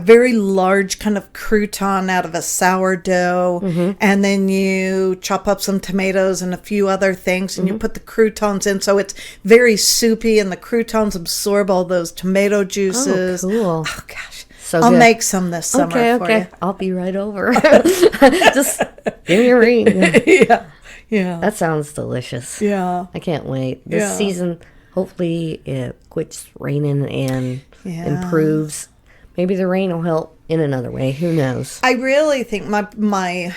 Speaker 2: very large kind of crouton out of a sourdough, and then you chop up some tomatoes and a few other things, and you put the croutons in, so it's very soupy, and the croutons absorb all those tomato juices.
Speaker 1: Oh, cool.
Speaker 2: Oh, gosh. I'll make some this summer for you.
Speaker 1: I'll be right over. Just give me a ring.
Speaker 2: Yeah.
Speaker 1: That sounds delicious.
Speaker 2: Yeah.
Speaker 1: I can't wait. This season, hopefully it quits raining and improves. Maybe the rain will help in another way. Who knows?
Speaker 2: I really think my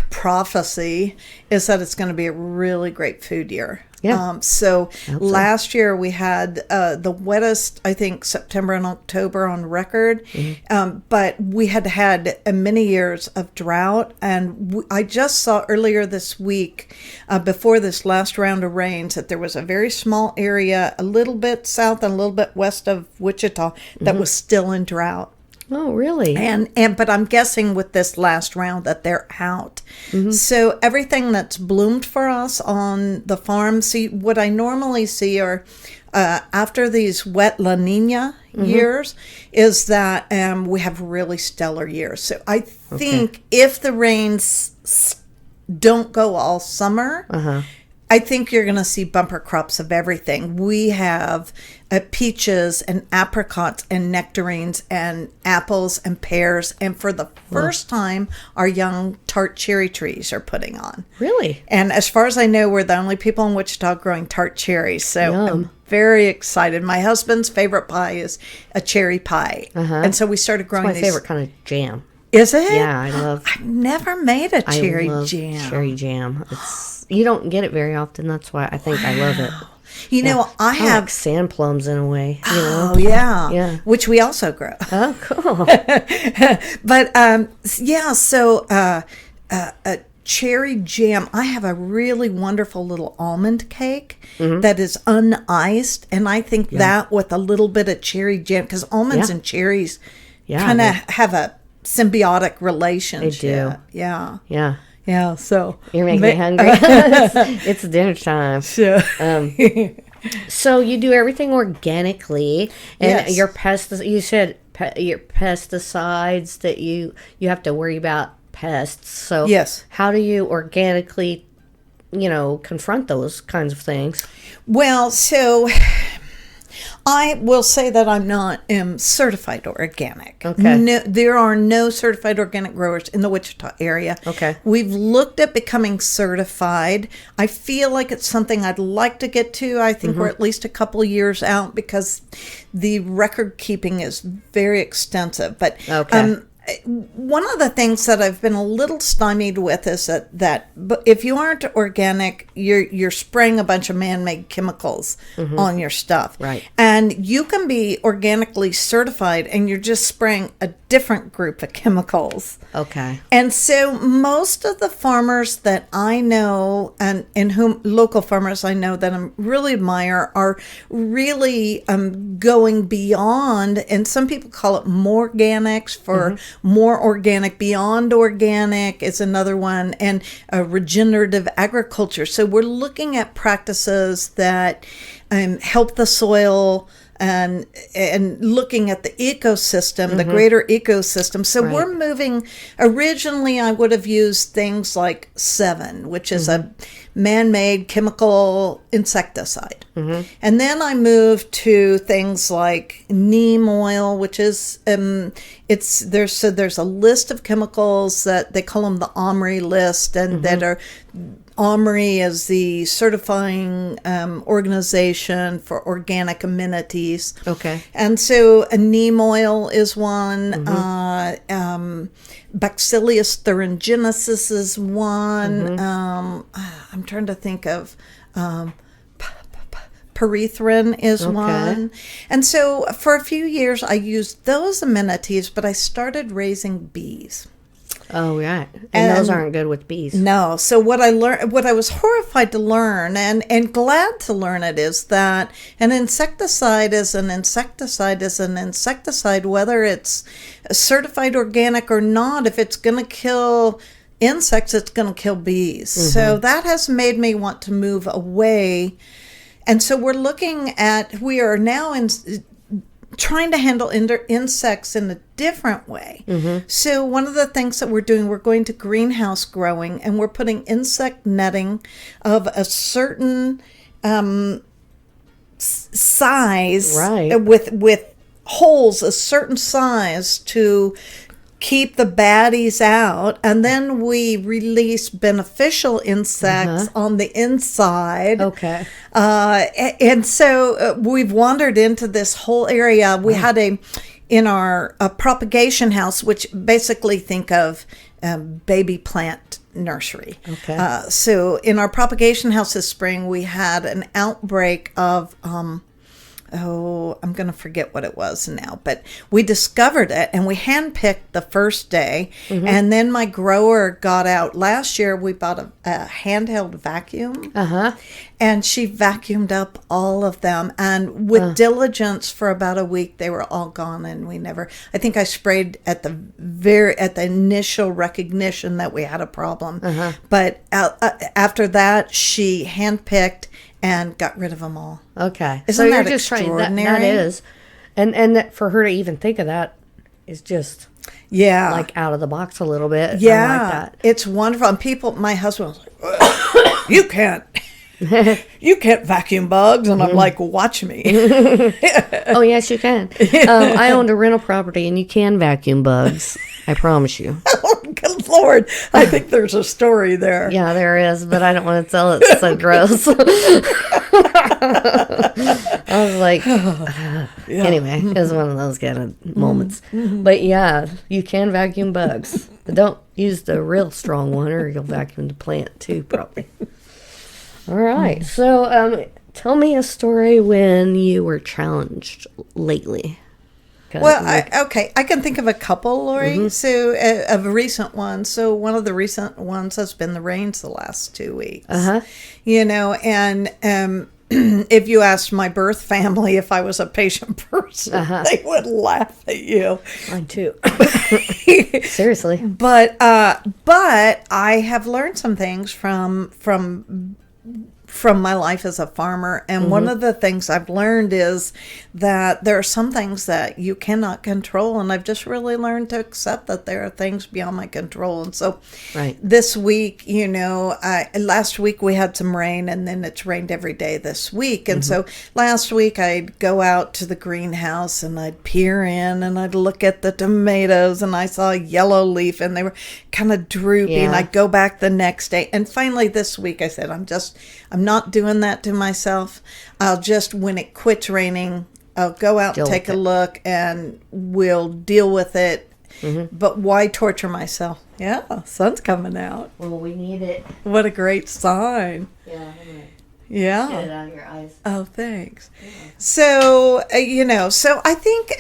Speaker 2: prophecy is that it's going to be a really great food year.
Speaker 1: Yeah.
Speaker 2: So last year we had the wettest, I think, September and October on record. But we had many years of drought. And I just saw earlier this week, before this last round of rains, that there was a very small area, a little bit south and a little bit west of Wichita, that was still in drought.
Speaker 1: Oh, really?
Speaker 2: But I'm guessing with this last round that they're out. So everything that's bloomed for us on the farm, see, what I normally see are after these wet La Nina years is that we have really stellar years. So I think if the rains don't go all summer, I think you're going to see bumper crops of everything. We have peaches and apricots and nectarines and apples and pears. And for the first time, our young tart cherry trees are putting on.
Speaker 1: Really?
Speaker 2: And as far as I know, we're the only people in Wichita growing tart cherries. So I'm very excited. My husband's favorite pie is a cherry pie. And so we started growing
Speaker 1: It's my favorite kind of jam.
Speaker 2: Is it?
Speaker 1: Yeah, I've
Speaker 2: never made a cherry
Speaker 1: love
Speaker 2: jam.
Speaker 1: Cherry jam. You don't get it very often. That's why I think I love it.
Speaker 2: You know, I have
Speaker 1: like sand plums in a way. You know?
Speaker 2: Oh, yeah. Which we also grow.
Speaker 1: Oh, cool.
Speaker 2: But, so a cherry jam. I have a really wonderful little almond cake that is uniced. And I think that with a little bit of cherry jam, because almonds and cherries kind of have a symbiotic relationship.
Speaker 1: They do.
Speaker 2: Yeah.
Speaker 1: Yeah.
Speaker 2: Yeah, so
Speaker 1: you're making me hungry. It's dinner time.
Speaker 2: Sure.
Speaker 1: So you do everything organically, and your you said your pesticides that you have to worry about pests. So how do you organically, confront those kinds of things?
Speaker 2: Well, so I will say that I'm not certified organic.
Speaker 1: Okay.
Speaker 2: No, there are no certified organic growers in the Wichita area.
Speaker 1: Okay.
Speaker 2: We've looked at becoming certified. I feel like it's something I'd like to get to. I think we're at least a couple years out because the record keeping is very extensive. But one of the things that I've been a little stymied with is that if you aren't organic, you're spraying a bunch of man-made chemicals on your stuff.
Speaker 1: Right.
Speaker 2: And you can be organically certified and you're just spraying a different group of chemicals.
Speaker 1: Okay.
Speaker 2: And so most of the farmers that I know and local farmers I know that I really admire are really going beyond, and some people call it more organics for more organic. Beyond organic is another one, and regenerative agriculture. So we're looking at practices that help the soil and looking at the ecosystem, the greater ecosystem. So we're moving. Originally, I would have used things like Sevin, which is a man-made chemical insecticide. And then I moved to things like neem oil, which is there's a list of chemicals that they call them the OMRI list, and that are OMRI is the certifying organization for organic amenities. Okay. And so a neem oil is one. Bacillus thuringiensis is one. I'm trying to think of pyrethrin is one. And so for a few years I used those amenities, but I started raising bees.
Speaker 1: Oh, right. And those aren't good with bees.
Speaker 2: No. So what I was horrified to learn and glad to learn it is that an insecticide is an insecticide is an insecticide, whether it's certified organic or not. If it's going to kill insects, it's going to kill bees. So that has made me want to move away. And so we are now trying to handle insects in a different way. So one of the things that we're doing, we're going to greenhouse growing, and we're putting insect netting of a certain size, with holes a certain size to keep the baddies out, and then we release beneficial insects on the inside.
Speaker 1: Okay.
Speaker 2: And so we've wandered into this whole area. We had in our propagation house, which basically think of baby plant nursery.
Speaker 1: Okay.
Speaker 2: So in our propagation house this spring, we had an outbreak of I'm going to forget what it was now, but we discovered it and we handpicked the first day. And then my grower got out. Last year, we bought a handheld vacuum. And she vacuumed up all of them. And with diligence for about a week, they were all gone. And I think I sprayed at the initial recognition that we had a problem. But after that, she handpicked and got rid of them all.
Speaker 1: Okay.
Speaker 2: Isn't that extraordinary?
Speaker 1: That is. And that for her to even think of that is just like out of the box a little bit.
Speaker 2: Yeah.
Speaker 1: I like that.
Speaker 2: It's wonderful. And my husband was like, you can't vacuum bugs. And I'm like, watch me.
Speaker 1: Oh, yes, you can. I owned a rental property and you can vacuum bugs. I promise you.
Speaker 2: Oh, good Lord. I think there's a story there.
Speaker 1: Yeah, there is, but I don't want to tell it. It's so gross. I was like, anyway, it was one of those kind of moments. But yeah, you can vacuum bugs. But don't use the real strong one or you'll vacuum the plant too, probably. All right. So tell me a story when you were challenged lately.
Speaker 2: Well, I can think of a couple, Lori. So, of recent ones. So, one of the recent ones has been the rains the last 2 weeks. You know, and if you asked my birth family if I was a patient person, they would laugh at you.
Speaker 1: Mine too. Seriously.
Speaker 2: But I have learned some things from my life as a farmer. And one of the things I've learned is that there are some things that you cannot control. And I've just really learned to accept that there are things beyond my control. And so this week, you know, last week we had some rain and then it's rained every day this week. And so last week I'd go out to the greenhouse and I'd peer in and I'd look at the tomatoes and I saw a yellow leaf and they were kind of droopy. And I'd go back the next day. And finally this week I said, I'm not doing that to myself. I'll just, when it quits raining, I'll go out and take a look and we'll deal with it. But why torture myself? Yeah, sun's coming out.
Speaker 1: Well, we need it.
Speaker 2: What a great sign.
Speaker 1: Yeah. Get it out of your eyes.
Speaker 2: Oh, thanks. Yeah. So, you know, so I think,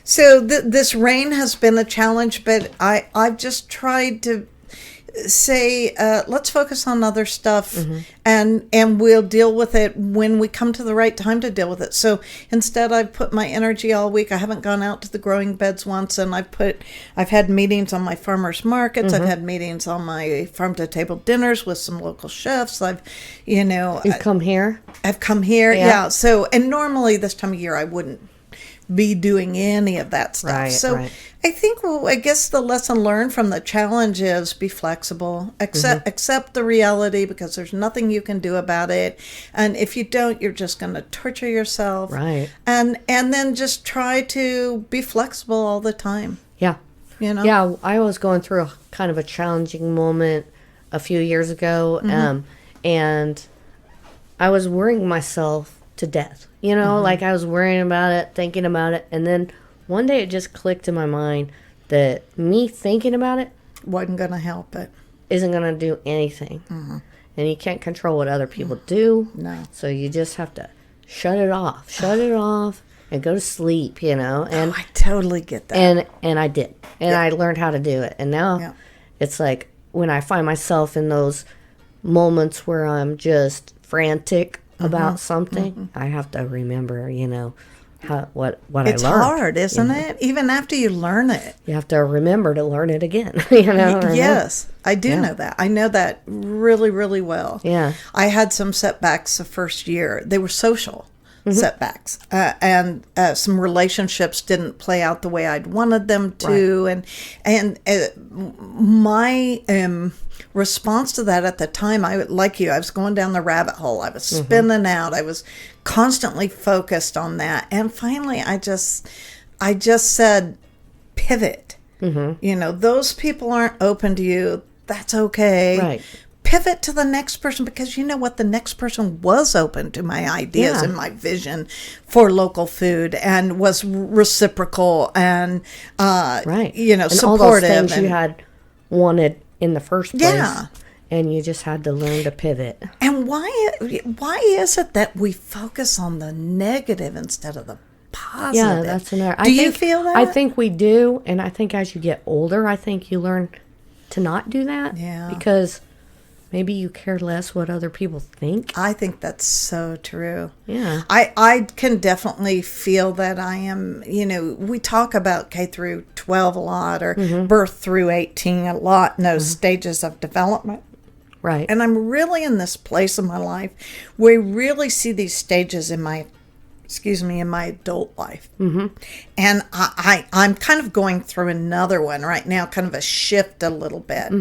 Speaker 2: this rain has been a challenge, but I've just tried to say, let's focus on other stuff and we'll deal with it when we come to the right time to deal with it. So instead I've put my energy all week. I haven't gone out to the growing beds once, and I've had meetings on my farmers markets. I've had meetings on my Farmtotable dinners with some local chefs. You've
Speaker 1: come here?
Speaker 2: I've come here. Yeah. So, and normally this time of year I wouldn't be doing any of that stuff. I think, I guess the lesson learned from the challenge is be flexible, accept the reality, because there's nothing you can do about it. And if you don't, you're just going to torture yourself.
Speaker 1: Right.
Speaker 2: And then just try to be flexible all the time.
Speaker 1: Yeah.
Speaker 2: You know?
Speaker 1: Yeah, I was going through a kind of a challenging moment a few years ago, and I was worrying myself to death. You know, like I was worrying about it, thinking about it, and then one day it just clicked in my mind that me thinking about it
Speaker 2: wasn't going to help it.
Speaker 1: Isn't going to do anything. And you can't control what other people do.
Speaker 2: No.
Speaker 1: So you just have to shut it off and go to sleep, you know. And
Speaker 2: I totally get that.
Speaker 1: And I did. And I learned how to do it. And now it's like when I find myself in those moments where I'm just frantic about something, I have to remember, you know, what I learned.
Speaker 2: It's hard, isn't it? Even after you learn it.
Speaker 1: You have to remember to learn it again, you know?
Speaker 2: Yes, I do know that. I know that really, really well.
Speaker 1: Yeah.
Speaker 2: I had some setbacks the first year. They were social setbacks. And some relationships didn't play out the way I'd wanted them to. Right. And my response to that at the time, I was going down the rabbit hole. I was spinning out. I was constantly focused on that. And finally, I just said, pivot. You know, those people aren't open to you. That's okay.
Speaker 1: Right.
Speaker 2: Pivot to the next person, because you know what? The next person was open to my ideas and my vision for local food and was reciprocal and, you know,
Speaker 1: and
Speaker 2: supportive.
Speaker 1: all those things you had wanted in the first place.
Speaker 2: Yeah.
Speaker 1: And you just had to learn to pivot.
Speaker 2: And why is it that we focus on the negative instead of the positive?
Speaker 1: Yeah, that's another.
Speaker 2: Do you feel that?
Speaker 1: I think we do, and I think as you get older, I think you learn to not do that.
Speaker 2: Yeah.
Speaker 1: Because maybe you care less what other people think.
Speaker 2: I think that's so true.
Speaker 1: Yeah.
Speaker 2: I can definitely feel that I am, you know, we talk about K through 12 a lot, or birth through 18 a lot, in those stages of development.
Speaker 1: Right.
Speaker 2: And I'm really in this place in my life where I really see these stages in my adult life. And I'm kind of going through another one right now, kind of a shift a little bit.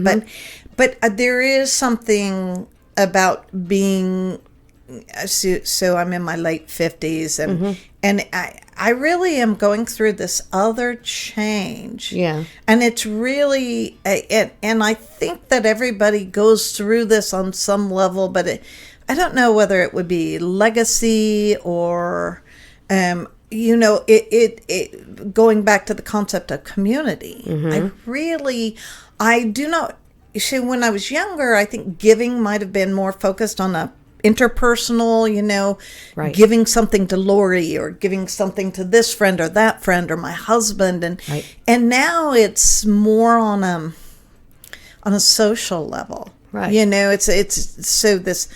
Speaker 2: But there is something about being, so I'm in my late 50s, and I really am going through this other change.
Speaker 1: Yeah.
Speaker 2: And it's really, and I think that everybody goes through this on some level, but I don't know whether it would be legacy or, you know, it going back to the concept of community. I do not, see, when I was younger, I think giving might have been more focused on a interpersonal, you know, giving something to Lori or giving something to this friend or that friend or my husband, and now it's more on a social level.
Speaker 1: Right.
Speaker 2: You know, it's so this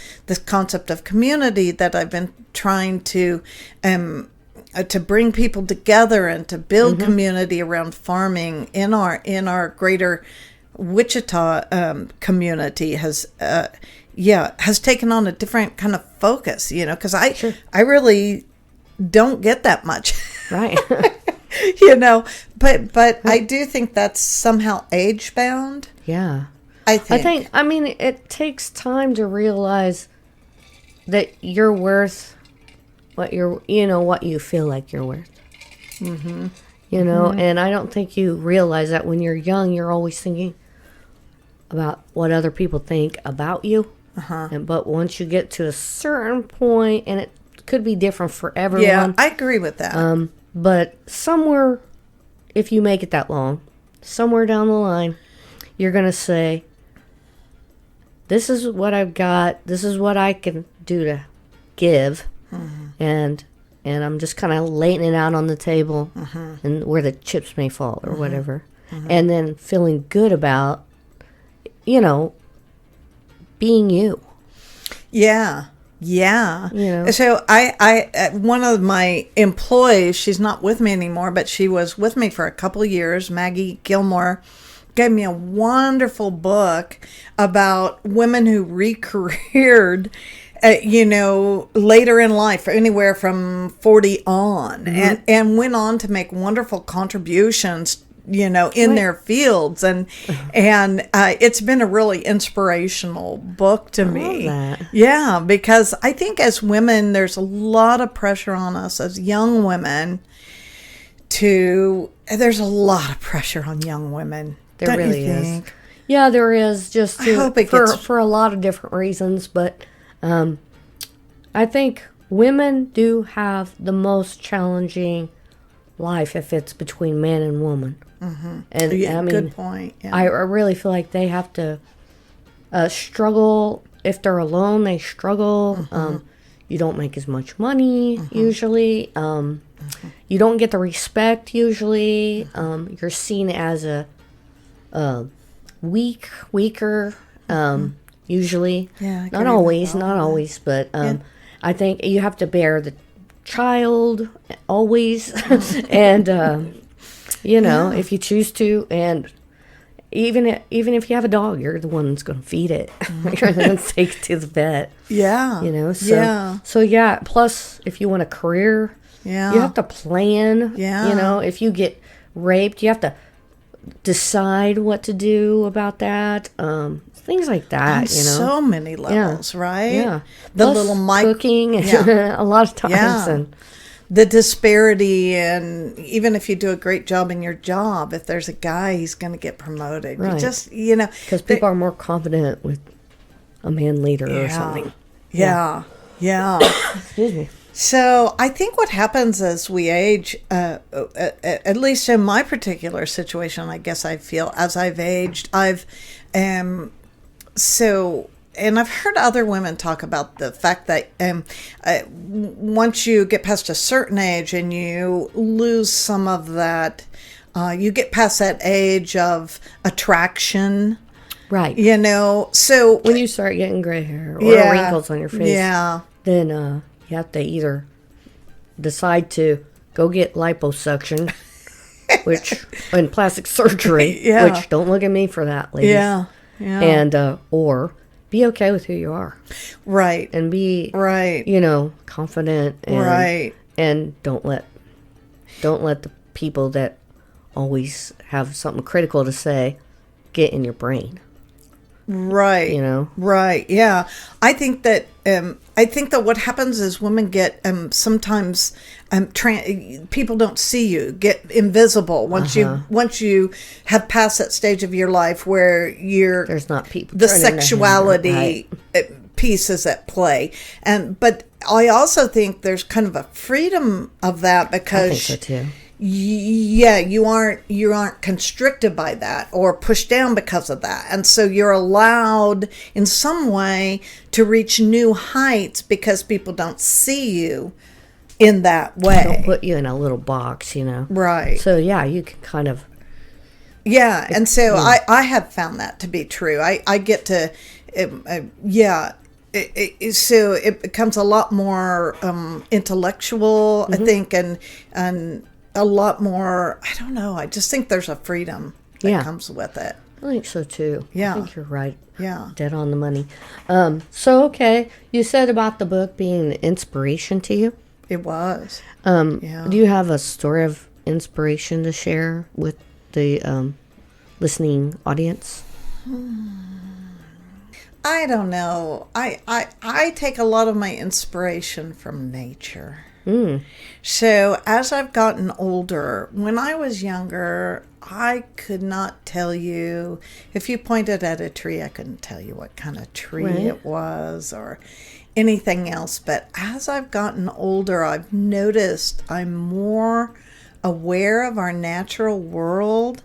Speaker 2: concept of community that I've been trying to bring people together and to build community around farming in our greater Wichita community has taken on a different kind of focus, you know, because I really don't get that much.
Speaker 1: Right.
Speaker 2: You know, but I do think that's somehow age bound.
Speaker 1: Yeah.
Speaker 2: I
Speaker 1: mean, it takes time to realize that you're worth what you feel like you're worth. You know, and I don't think you realize that when you're young, you're always thinking about what other people think about you. But once you get to a certain point, and it could be different for everyone.
Speaker 2: Yeah, I agree with that.
Speaker 1: But somewhere, if you make it that long, somewhere down the line, you're going to say, this is what I've got. This is what I can do to give. And I'm just kind of laying it out on the table and where the chips may fall or whatever. And then feeling good about, you know, being you.
Speaker 2: Yeah. You know? So I one of my employees, she's not with me anymore, but she was with me for a couple of years, Maggie Gilmore, gave me a wonderful book about women who recareered, you know, later in life, anywhere from 40 on, and went on to make wonderful contributions, you know, in their fields. And it's been a really inspirational book to me.
Speaker 1: Love that.
Speaker 2: Yeah, because I think as women, there's a lot of pressure on us as young women there's a lot of pressure on young women.
Speaker 1: There really is. Yeah, there is, just for a lot of different reasons, but I think women do have the most challenging life if it's between man and woman. And I mean,
Speaker 2: good point. Yeah.
Speaker 1: I really feel like they have to struggle. If they're alone, they struggle. You don't make as much money usually. You don't get the respect usually. You're seen as a weaker, usually.
Speaker 2: Yeah,
Speaker 1: not always, but I think you have to bear the child always, and you know, if you choose to, and even if you have a dog, you're the one that's going to feed it. You're the one to take it to the vet.
Speaker 2: Yeah,
Speaker 1: you know. So yeah. Plus, if you want a career, you have to plan. Yeah, you know, if you get raped, you have to decide what to do about that. Things like that,
Speaker 2: on so many levels, right?
Speaker 1: Yeah,
Speaker 2: the
Speaker 1: plus
Speaker 2: little
Speaker 1: cooking, a lot of times, and
Speaker 2: the disparity, and even if you do a great job in your job, if there's a guy, he's going to get promoted.
Speaker 1: Right.
Speaker 2: You just, you know,
Speaker 1: because people are more confident with a man leader or something.
Speaker 2: Yeah.
Speaker 1: Excuse me.
Speaker 2: So I think what happens as we age, at least in my particular situation, I guess I feel as I've aged, and I've heard other women talk about the fact that once you get past a certain age and you lose some of that, you get past that age of attraction.
Speaker 1: Right.
Speaker 2: You know, so
Speaker 1: when you start getting gray hair or wrinkles on your face, then you have to either decide to go get liposuction, and plastic surgery, which don't look at me for that, ladies.
Speaker 2: Yeah.
Speaker 1: And or be okay with who you are.
Speaker 2: Right.
Speaker 1: And be confident and don't let the people that always have something critical to say get in your brain.
Speaker 2: Right.
Speaker 1: You know?
Speaker 2: Right. Yeah. I think that what happens is women get sometimes people don't see you, get invisible once you have passed that stage of your life where
Speaker 1: there's not people,
Speaker 2: the sexuality piece is at play. But I also think there's kind of a freedom of that because
Speaker 1: I think so too.
Speaker 2: Yeah, you aren't constricted by that or pushed down because of that. And so you're allowed in some way to reach new heights because people don't see you in that way.
Speaker 1: They don't put you in a little box, you know.
Speaker 2: Right.
Speaker 1: So yeah, you can kind of
Speaker 2: and so I have found that to be true. I get to so it becomes a lot more intellectual, I think, and a lot more, I don't know, I just think there's a freedom that comes with it.
Speaker 1: I think so too.
Speaker 2: Yeah.
Speaker 1: I think you're right.
Speaker 2: Yeah.
Speaker 1: Dead on the money. So, okay, you said about the book being an inspiration to you.
Speaker 2: It was.
Speaker 1: Do you have a story of inspiration to share with the listening audience?
Speaker 2: I don't know. I take a lot of my inspiration from nature. So as I've gotten older, when I was younger, I could not tell you, if you pointed at a tree, I couldn't tell you what kind of tree it was or anything else. But as I've gotten older, I've noticed I'm more aware of our natural world.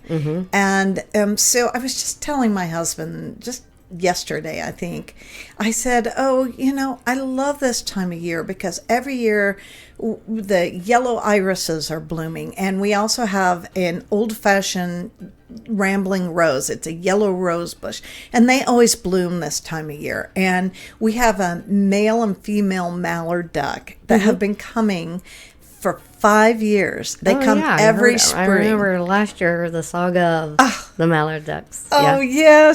Speaker 2: And so I was just telling my husband just yesterday, I think, I said, I love this time of year because every year the yellow irises are blooming, and we also have an old-fashioned rambling rose. It's a yellow rose bush, and they always bloom this time of year. And we have a male and female mallard duck that have been coming for 5 years. They come every spring.
Speaker 1: I remember last year the saga of the mallard ducks.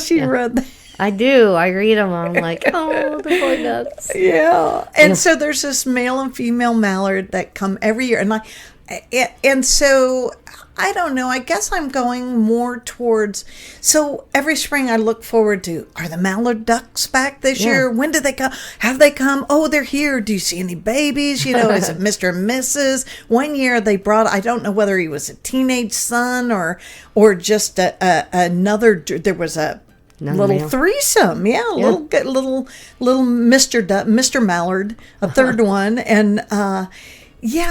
Speaker 2: She read that.
Speaker 1: I do. I read them. I'm like, oh, the poor ducks.
Speaker 2: Yeah. And so there's this male and female mallard that come every year. And so I don't know. I guess I'm going more towards. So every spring I look forward to, are the mallard ducks back this year? When did they come? Have they come? Oh, they're here. Do you see any babies? You know, is it Mr. and Mrs.? One year they brought, I don't know whether he was a teenage son or just another, there was a little threesome, little Mr. Mallard, a third one, and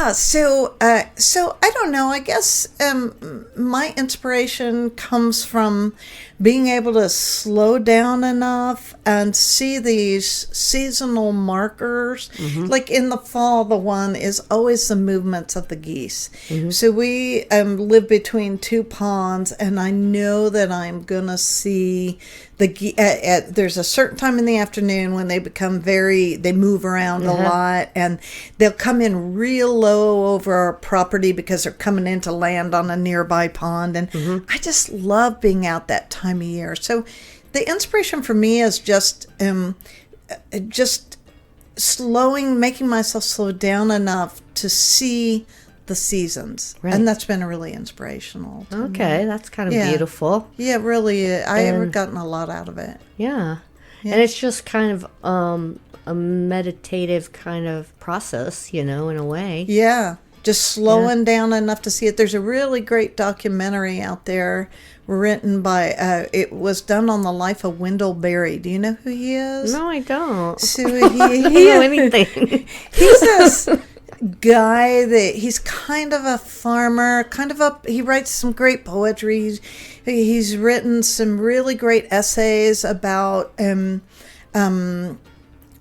Speaker 2: so I don't know. I guess my inspiration comes from being able to slow down enough and see these seasonal markers. Like in the fall, the one is always the movements of the geese. So we live between two ponds, and I know that I'm gonna see there's a certain time in the afternoon when they become they move around a lot, and they'll come in real low over our property because they're coming in to land on a nearby pond. And I just love being out that time of year. So the inspiration for me is just making myself slow down enough to see the seasons. And that's been really inspirational.
Speaker 1: Okay, that's kind of beautiful.
Speaker 2: Yeah, really. I've gotten a lot out of it.
Speaker 1: Yeah. And it's just kind of a meditative kind of process, in a way.
Speaker 2: Yeah. just slowing down enough to see it. There's a really great documentary out there written by, it was done on the life of Wendell Berry. Do you know who he is?
Speaker 1: No, I don't.
Speaker 2: So
Speaker 1: I don't know anything.
Speaker 2: He's this guy that he's kind of a farmer, he writes some great poetry. He's written some really great essays about the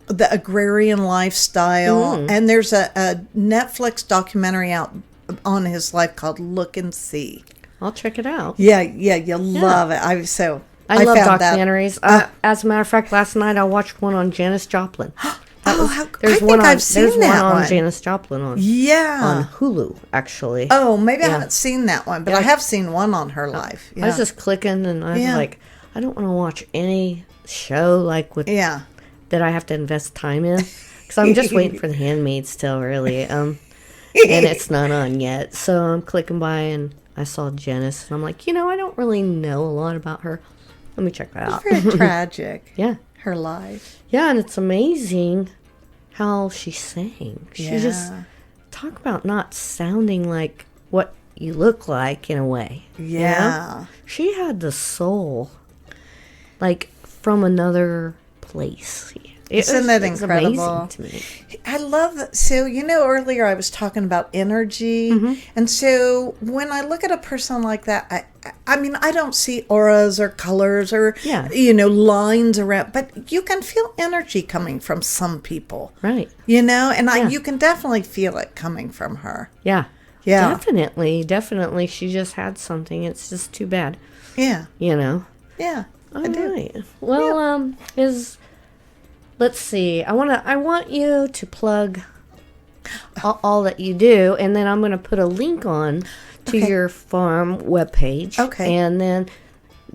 Speaker 2: agrarian lifestyle. And there's a Netflix documentary out on his life called Look and See.
Speaker 1: I'll check it out.
Speaker 2: Yeah, you'll love it. I
Speaker 1: love
Speaker 2: found
Speaker 1: documentaries. As a matter of fact, last night I watched one on Janis Joplin.
Speaker 2: There's one on
Speaker 1: Janis Joplin on Hulu, actually.
Speaker 2: Oh, maybe I haven't seen that one, but I have seen one on her life.
Speaker 1: I was just clicking, and I was like, I don't want to watch any show that I have to invest time in, because I'm just waiting for The Handmaid's Tale, really, and it's not on yet. So I'm clicking by, and I saw Janis, and I'm like, I don't really know a lot about her. Let me check that out.
Speaker 2: It's very tragic.
Speaker 1: Yeah.
Speaker 2: Her life.
Speaker 1: Yeah, and it's amazing how she sang. She just talk about not sounding like what you look like in a way.
Speaker 2: Yeah.
Speaker 1: She had the soul like from another place.
Speaker 2: Isn't that incredible?
Speaker 1: Amazing to me.
Speaker 2: I love that. So, earlier I was talking about energy. And so when I look at a person like that, I mean, I don't see auras or colors or, lines around, but you can feel energy coming from some people.
Speaker 1: Right.
Speaker 2: And you can definitely feel it coming from her.
Speaker 1: Yeah.
Speaker 2: Yeah.
Speaker 1: Definitely. She just had something. It's just too bad.
Speaker 2: Yeah.
Speaker 1: Yeah.
Speaker 2: I do.
Speaker 1: Right. Well, let's see. I want you to plug all that you do, and then I'm going to put a link on to your farm webpage.
Speaker 2: Okay.
Speaker 1: And then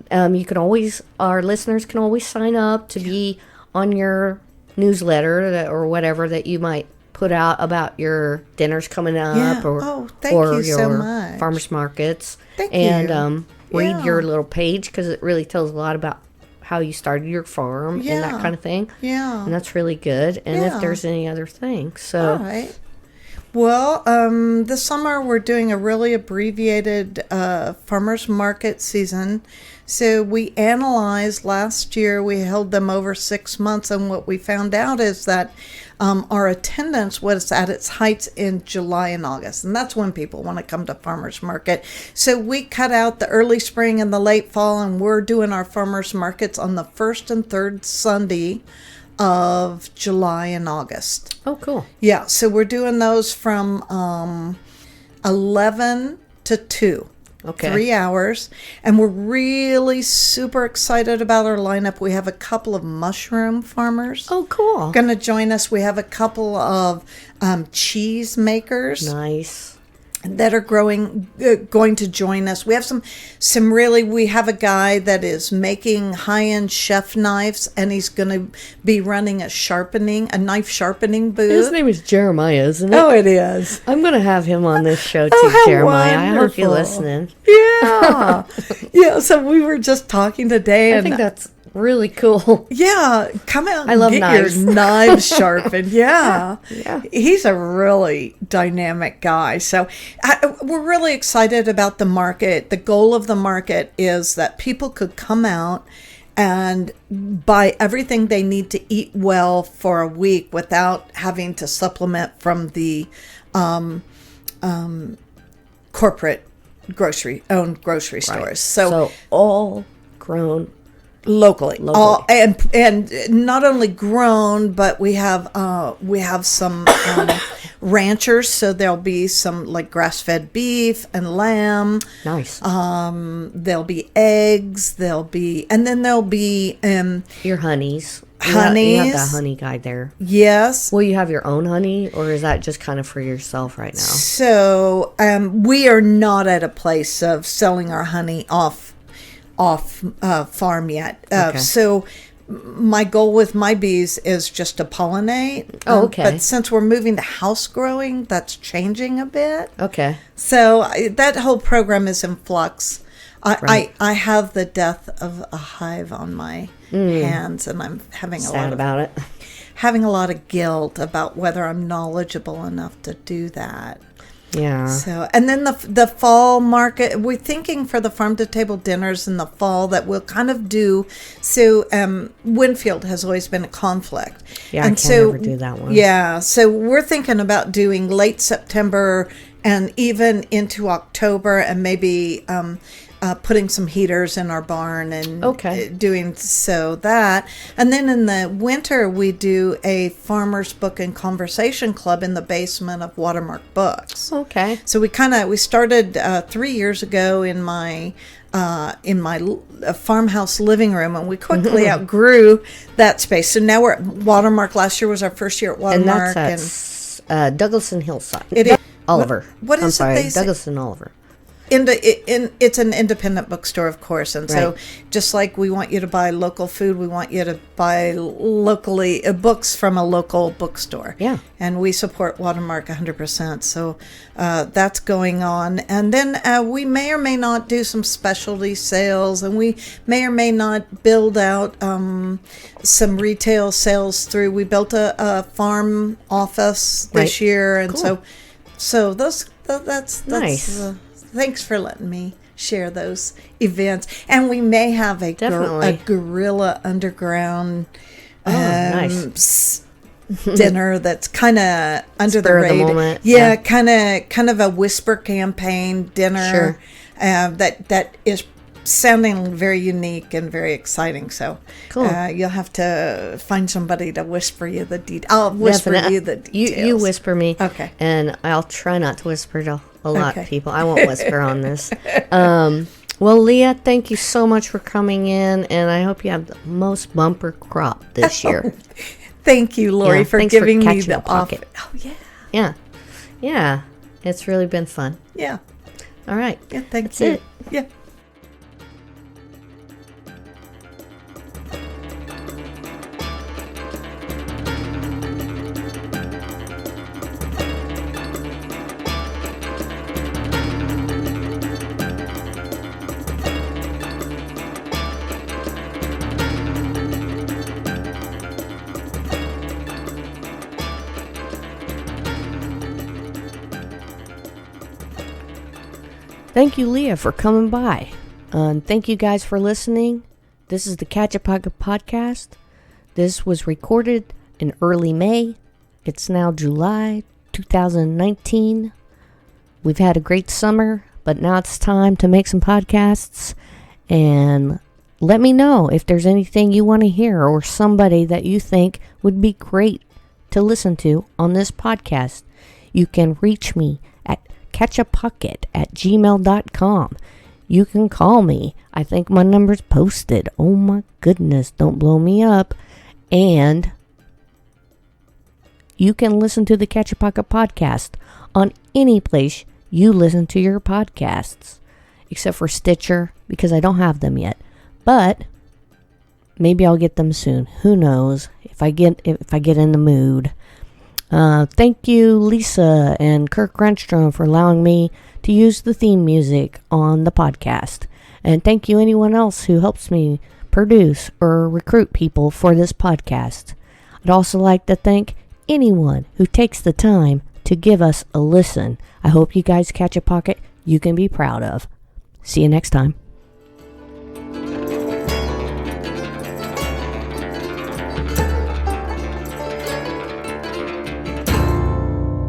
Speaker 1: our listeners can always sign up to be on your newsletter or whatever that you might put out about your dinners coming up or
Speaker 2: your
Speaker 1: so
Speaker 2: much.
Speaker 1: Farmers markets.
Speaker 2: Thank
Speaker 1: you.
Speaker 2: Read
Speaker 1: your little page, because it really tells a lot about how you started your farm and that kind of thing.
Speaker 2: Yeah.
Speaker 1: And that's really good. And if there's any other things. So.
Speaker 2: All right. Well, this summer we're doing a really abbreviated farmers market season. So we analyzed last year, we held them over 6 months, and what we found out is that our attendance was at its heights in July and August, and that's when people want to come to farmers market. So we cut out the early spring and the late fall, and we're doing our farmers markets on the first and third Sunday of July and August.
Speaker 1: Oh, cool.
Speaker 2: Yeah, so we're doing those from 11 to 2.
Speaker 1: Okay.
Speaker 2: 3 hours. And we're really super excited about our lineup. We have a couple of mushroom farmers.
Speaker 1: Oh, cool.
Speaker 2: Going to join us. We have a couple of cheese makers.
Speaker 1: Nice.
Speaker 2: That are going to join us. We have we have a guy that is making high-end chef knives, and he's going to be running a knife sharpening booth.
Speaker 1: His name is Jeremiah, isn't it?
Speaker 2: Oh, it is.
Speaker 1: I'm going to have him on this show too, Jeremiah.
Speaker 2: Wonderful.
Speaker 1: I hope you're listening.
Speaker 2: Yeah. Yeah, so we were just talking today.
Speaker 1: I think that's really cool.
Speaker 2: Yeah, come out and get
Speaker 1: knives.
Speaker 2: your knives sharpened. Yeah.
Speaker 1: Yeah.
Speaker 2: He's a really dynamic guy. So we're really excited about the market. The goal of the market is that people could come out and buy everything they need to eat well for a week without having to supplement from the corporate owned grocery stores.
Speaker 1: Right. So all grown
Speaker 2: locally. And not only grown, but we have some ranchers, so there'll be some like grass-fed beef and lamb.
Speaker 1: Nice.
Speaker 2: There'll be eggs, there'll be
Speaker 1: your honeys.
Speaker 2: Honeys.
Speaker 1: You have the honey guy there.
Speaker 2: Yes.
Speaker 1: Will you have your own honey, or is that just kind of for yourself right now?
Speaker 2: So we are not at a place of selling our honey off farm yet.
Speaker 1: Okay.
Speaker 2: So my goal with my bees is just to pollinate.
Speaker 1: Oh, okay.
Speaker 2: But since we're moving to house growing, that's changing a bit.
Speaker 1: Okay.
Speaker 2: So that whole program is in flux.
Speaker 1: Right.
Speaker 2: I have the death of a hive on my hands, and I'm having
Speaker 1: having
Speaker 2: a lot of guilt about whether I'm knowledgeable enough to do that.
Speaker 1: Yeah.
Speaker 2: So, and then the fall market, we're thinking for the farm to table dinners in the fall that we'll kind of do. So, Winfield has always been a conflict.
Speaker 1: Yeah,
Speaker 2: and
Speaker 1: I can't ever do that one.
Speaker 2: Yeah. So we're thinking about doing late September and even into October, and maybe, putting some heaters in our barn and doing so that. And then in the winter, we do a farmers book and conversation club in the basement of Watermark Books.
Speaker 1: Okay.
Speaker 2: So we started 3 years ago in my farmhouse living room, and we quickly outgrew that space. So now we're at Watermark. Last year was our first year at Watermark.
Speaker 1: And that's at Douglas and Hillside.
Speaker 2: It is.
Speaker 1: Oliver.
Speaker 2: What is
Speaker 1: I'm sorry,
Speaker 2: it they say?
Speaker 1: Douglas and Oliver.
Speaker 2: It's an independent bookstore, of course, and so just like we want you to buy local food, we want you to buy locally books from a local bookstore.
Speaker 1: Yeah,
Speaker 2: and we support Watermark 100%. So that's going on, and then we may or may not do some specialty sales, and we may or may not build out some retail sales through. We built a farm office this year, and so that's
Speaker 1: nice.
Speaker 2: Thanks for letting me share those events. And we may have a guerrilla underground dinner that's kind of under the radar. Yeah, kind of a whisper campaign dinner that is sounding very unique and very exciting. So you'll have to find somebody to whisper you the details. I'll whisper you the details.
Speaker 1: You whisper me.
Speaker 2: Okay.
Speaker 1: And I'll try not to whisper to a lot of people. I won't whisper on this. Well, Leah, thank you so much for coming in, and I hope you have the most bumper crop this year.
Speaker 2: Thank you, Lori, for giving me the
Speaker 1: pocket.
Speaker 2: Oh, yeah.
Speaker 1: Yeah. Yeah. It's really been fun.
Speaker 2: Yeah.
Speaker 1: All right.
Speaker 2: Yeah, thanks.
Speaker 1: That's it.
Speaker 2: Yeah.
Speaker 1: Thank you, Leah, for coming by. Thank you guys for listening. This is the Catch a Pocket podcast. This was recorded in early May. It's now July 2019. We've had a great summer, but now it's time to make some podcasts. And let me know if there's anything you want to hear or somebody that you think would be great to listen to on this podcast. You can reach me at catchapocket@gmail.com. You can call me. I think my number's posted. Oh my goodness, don't blow me up. And you can listen to the Catch a Pocket podcast on any place you listen to your podcasts, except for Stitcher, because I don't have them yet. But maybe I'll get them soon. Who knows? If I get in the mood. Thank you, Lisa and Kirk Grunstrom, for allowing me to use the theme music on the podcast. And thank you anyone else who helps me produce or recruit people for this podcast. I'd also like to thank anyone who takes the time to give us a listen. I hope you guys catch a pocket you can be proud of. See you next time.